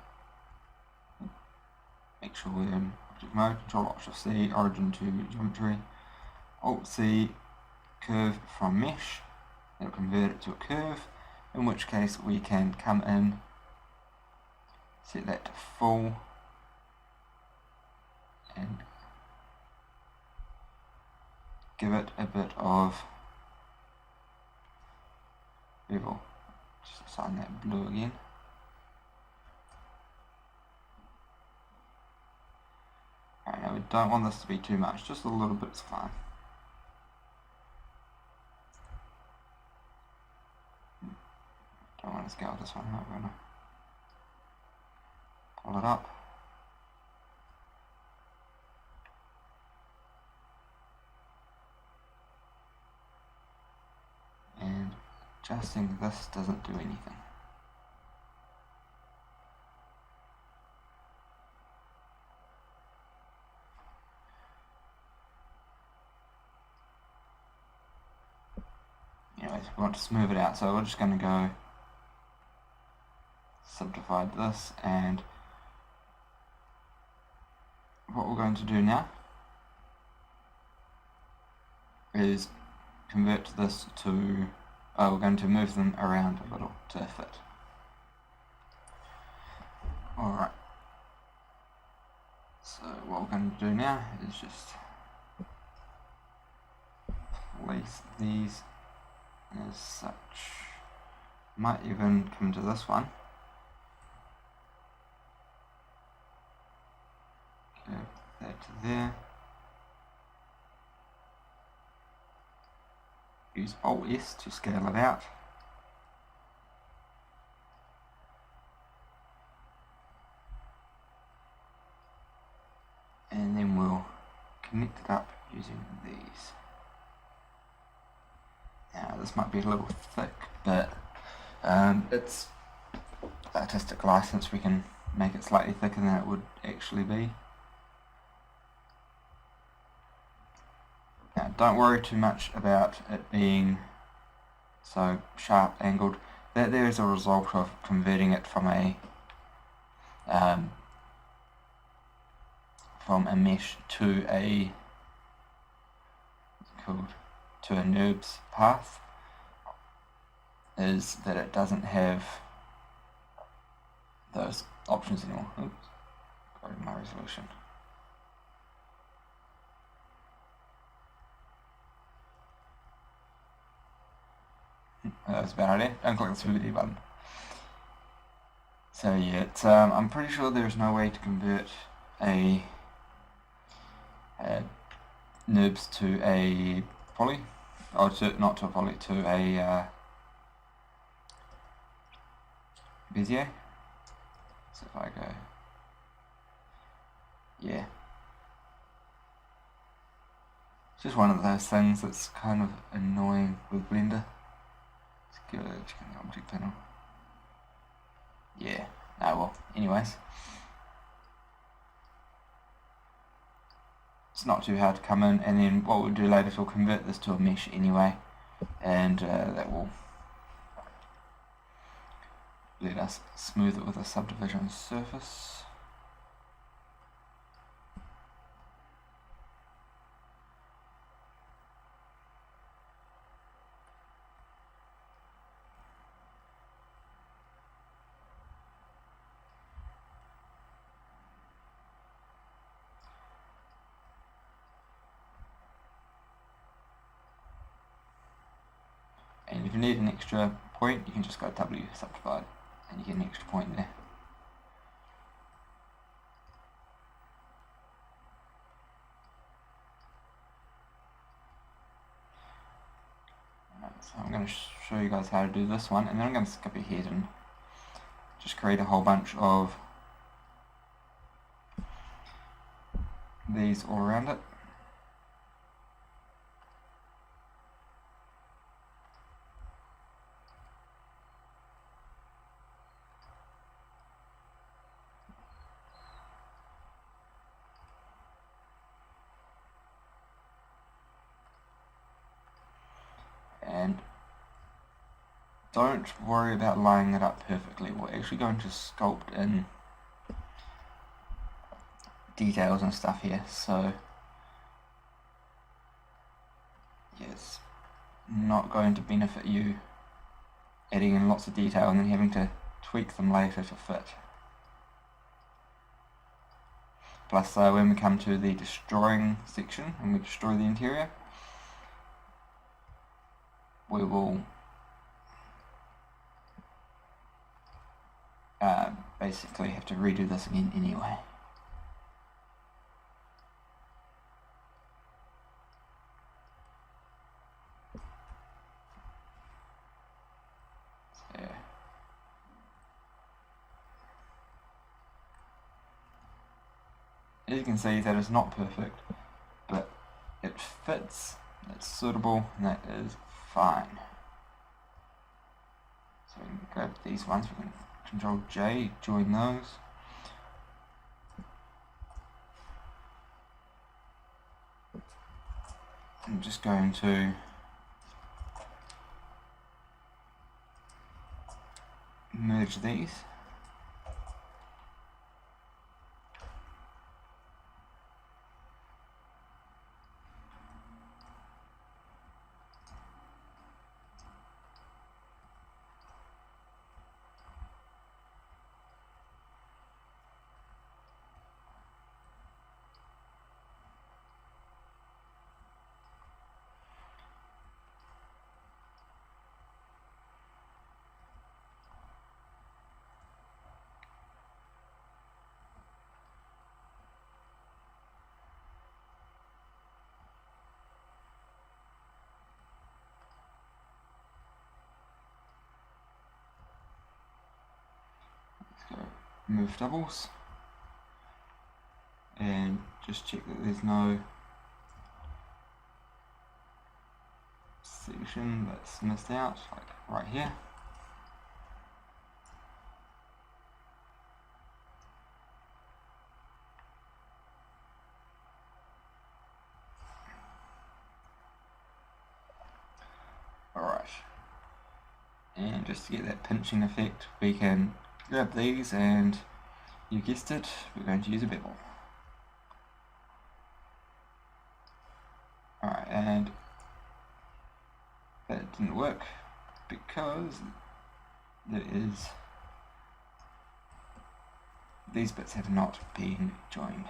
make sure we're in object mode, Control Alt Shift C, origin to geometry, Alt C, curve from mesh. It'll convert it to a curve, in which case we can come in, set that to full, and give it a bit of bevel. Just assign that blue again. Alright, now we don't want this to be too much, just a little bit's fine. Don't want to scale this one out, we're going to pull it up. adjusting this doesn't do anything. Anyways, we want to smooth it out, so we're just going to go subdivide this, and what we're going to do now is convert this to, we're going to move them around a little to fit. Alright, so what we're going to do now is just place these as such. Might even come to this one. Go that to there. Use Alt-S to scale it out. And then we'll connect it up using these. Now this might be a little thick, but it's artistic license, we can make it slightly thicker than it would actually be. Now don't worry too much about it being so sharp angled. That there is a result of converting it from a mesh to a NURBS path, is that it doesn't have those options anymore. Oops, got my resolution. That's a bad idea. Don't click the 2D button. So yeah, it's, I'm pretty sure there's no way to convert a NURBS to a poly, or not to a poly, to a Bezier. So if I go, yeah, it's just one of those things that's kind of annoying with Blender. Let's go check the object panel. Yeah, oh well, anyways. It's not too hard to come in, and then what we'll do later is we'll convert this to a mesh anyway, and that will let us smooth it with a subdivision surface. And if you need an extra point, you can just go W subdivide and you get an extra point there. Alright, so I'm going to show you guys how to do this one, and then I'm going to skip ahead and just create a whole bunch of these all around it. And don't worry about lining it up perfectly. We're actually going to sculpt in details and stuff here, so yeah, it's not going to benefit you adding in lots of detail and then having to tweak them later to fit. Plus when we come to the destroying section and we destroy the interior, we will basically have to redo this again anyway. So, as you can see, that is not perfect, but it fits, it's suitable, and that is fine. So we can grab these ones, we can Control J, join those. I'm just going to merge these. So remove doubles and just check that there's no section that's missed out, like right here. Alright, and just to get that pinching effect, we can grab these and, you guessed it, we're going to use a bevel. Alright, and that didn't work because these bits have not been joined.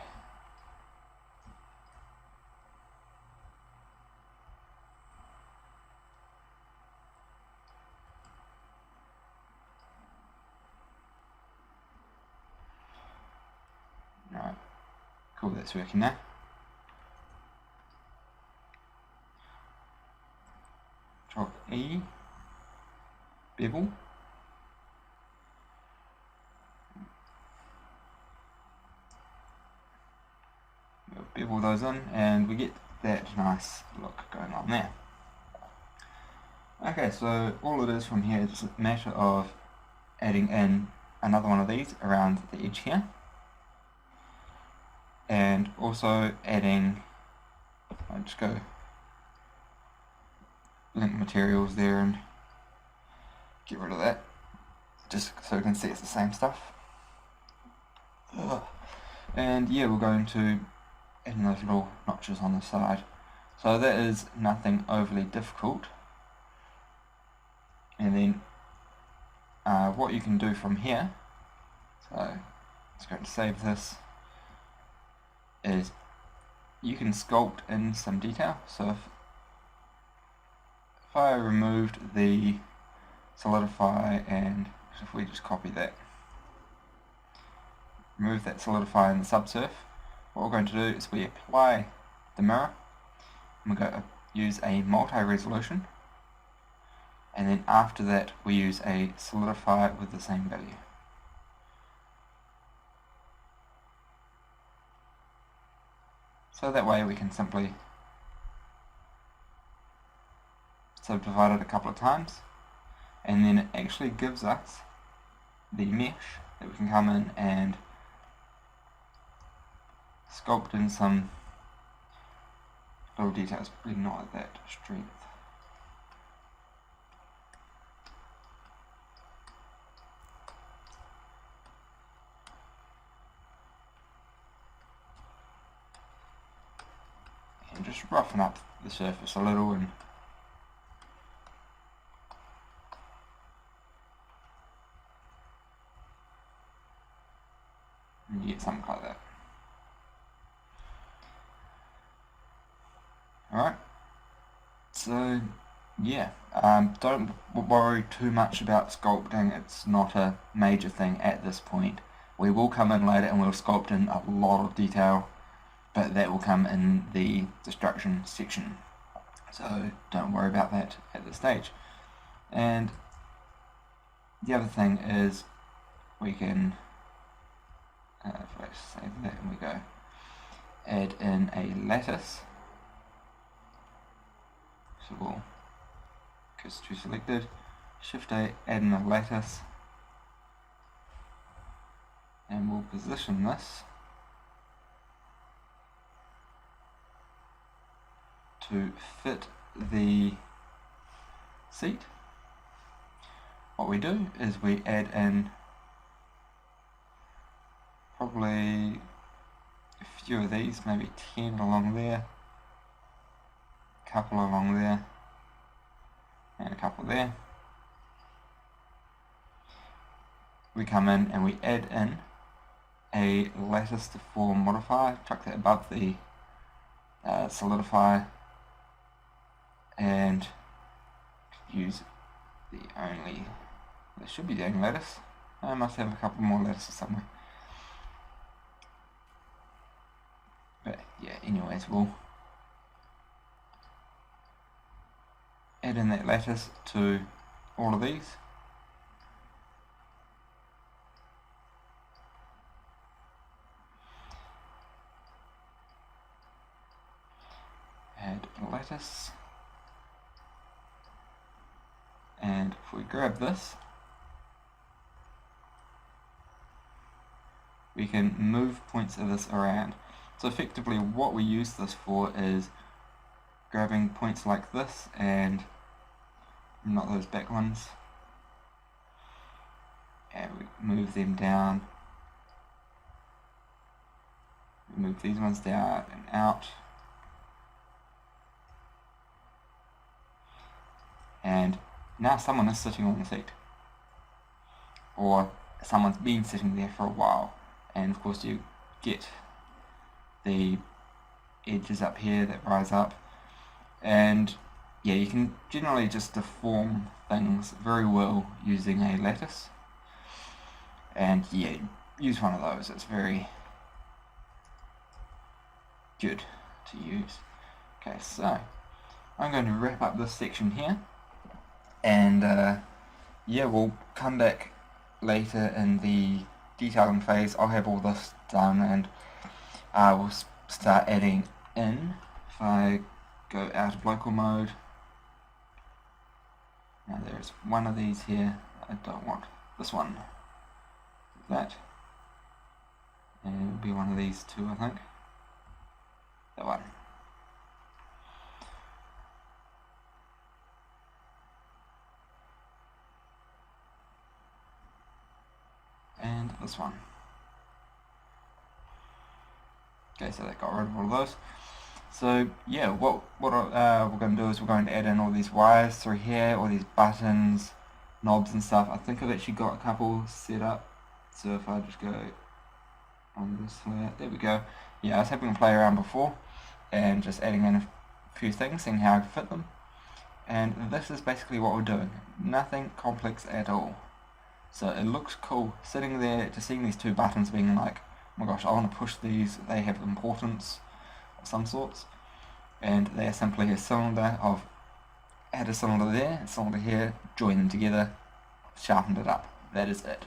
Alright, cool, that's working now. Control E, bevel. We'll bevel those in and we get that nice look going on there. Okay, so all it is from here is a matter of adding in another one of these around the edge here, and also adding, I'll just go link materials there and get rid of that, just so we can see it's the same stuff. And yeah, we're going to add in those little notches on the side. So that is nothing overly difficult. And then what you can do from here, so let's go and save this, is you can sculpt in some detail. So if I removed the solidify, and if we just copy that, remove that solidify in the subsurf, what we're going to do is we apply the mirror, and we're going to use a multi-resolution, and then after that we use a solidify with the same value. So that way we can simply subdivide it a couple of times, and then it actually gives us the mesh that we can come in and sculpt in some little details, probably not at that strength. And just roughen up the surface a little and you get something like that. Alright, so yeah, don't worry too much about sculpting, it's not a major thing at this point. We will come in later and we'll sculpt in a lot of detail, but that will come in the destruction section, so don't worry about that at this stage. And the other thing is we can, if I save that and we go add in a lattice, so we'll, because it's too selected, Shift A, add in a lattice, and we'll position this to fit the seat. What we do is we add in probably a few of these, maybe 10 along there, a couple along there, and a couple there. We come in and we add in a lattice to form modifier, chuck that above the solidify, and use the only, there should be the only lattice. I must have a couple more lattices somewhere. But yeah, anyways, we'll add in that lattice to all of these. Add a lattice. And if we grab this, we can move points of this around. So effectively what we use this for is grabbing points like this, and not those back ones, and we move them down, we move these ones down and out, and now someone is sitting on the seat, or someone's been sitting there for a while, and of course you get the edges up here that rise up, and yeah, you can generally just deform things very well using a lattice, and yeah, use one of those, it's very good to use. Okay, so I'm going to wrap up this section here, and yeah, we'll come back later in the detailing phase. I'll have all this done, and we'll start adding in. If I go out of local mode, now there's one of these here, I don't want this one, that, and it'll be one of these two, I think, that one. And this one. Okay, so that got rid of all of those. So yeah, what we're going to do is we're going to add in all these wires through here, all these buttons, knobs and stuff. I think I've actually got a couple set up. So if I just go on this layer, there we go. Yeah, I was having to play around before and just adding in a few things, seeing how I can fit them. And this is basically what we're doing. Nothing complex at all. So it looks cool sitting there, just seeing these two buttons being like, oh my gosh, I want to push these, they have importance of some sorts, and they are simply a cylinder of, add a cylinder there, a cylinder here, join them together, sharpened it up, that is it.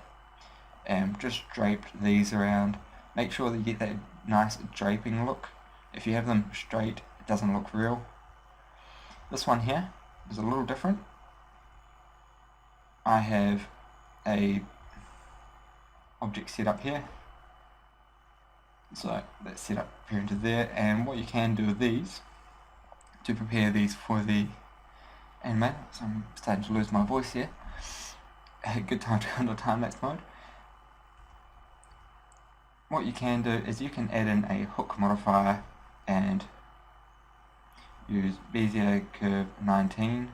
And just draped these around, make sure that you get that nice draping look. If you have them straight, it doesn't look real. This one here is a little different. I have a object set up here, so that's set up here into there, and what you can do with these to prepare these for the anime, so I'm starting to lose my voice here, a good time to go into time-lapse mode. What you can do is you can add in a hook modifier and use Bezier curve 19,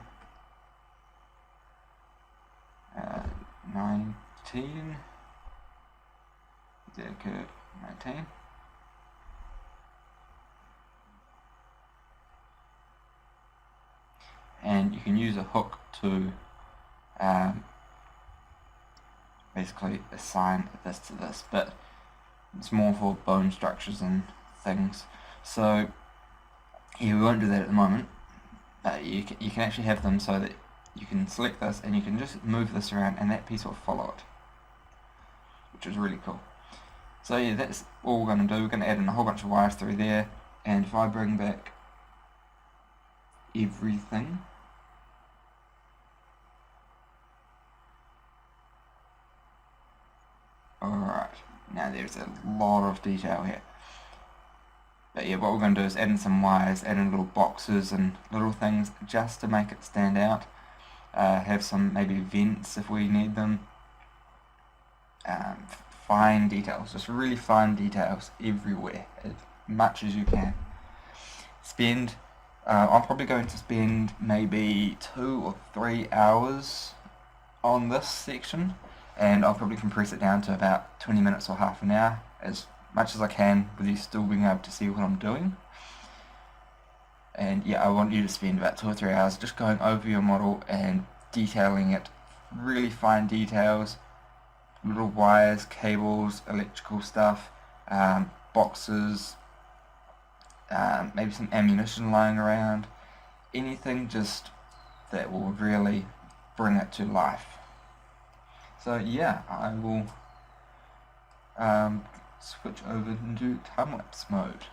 Bezier curve 19, and you can use a hook to basically assign this to this, but it's more for bone structures and things. So yeah, we won't do that at the moment, but you can actually have them so that you can select this and you can just move this around and that piece will follow it, which is really cool. So yeah, that's all we're going to do. We're going to add in a whole bunch of wires through there, and if I bring back everything, Alright, now there's a lot of detail here. But yeah, what we're going to do is add in some wires, add in little boxes and little things just to make it stand out. Have some maybe vents if we need them. Fine details, just really fine details everywhere, as much as you can. I'm probably going to spend maybe 2 or 3 hours on this section, and I'll probably compress it down to about 20 minutes or half an hour, as much as I can, with you still being able to see what I'm doing. And yeah, I want you to spend about 2 or 3 hours just going over your model and detailing it, really fine details, little wires, cables, electrical stuff, boxes, maybe some ammunition lying around, anything just that will really bring it to life. So yeah, I will switch over into time-lapse mode.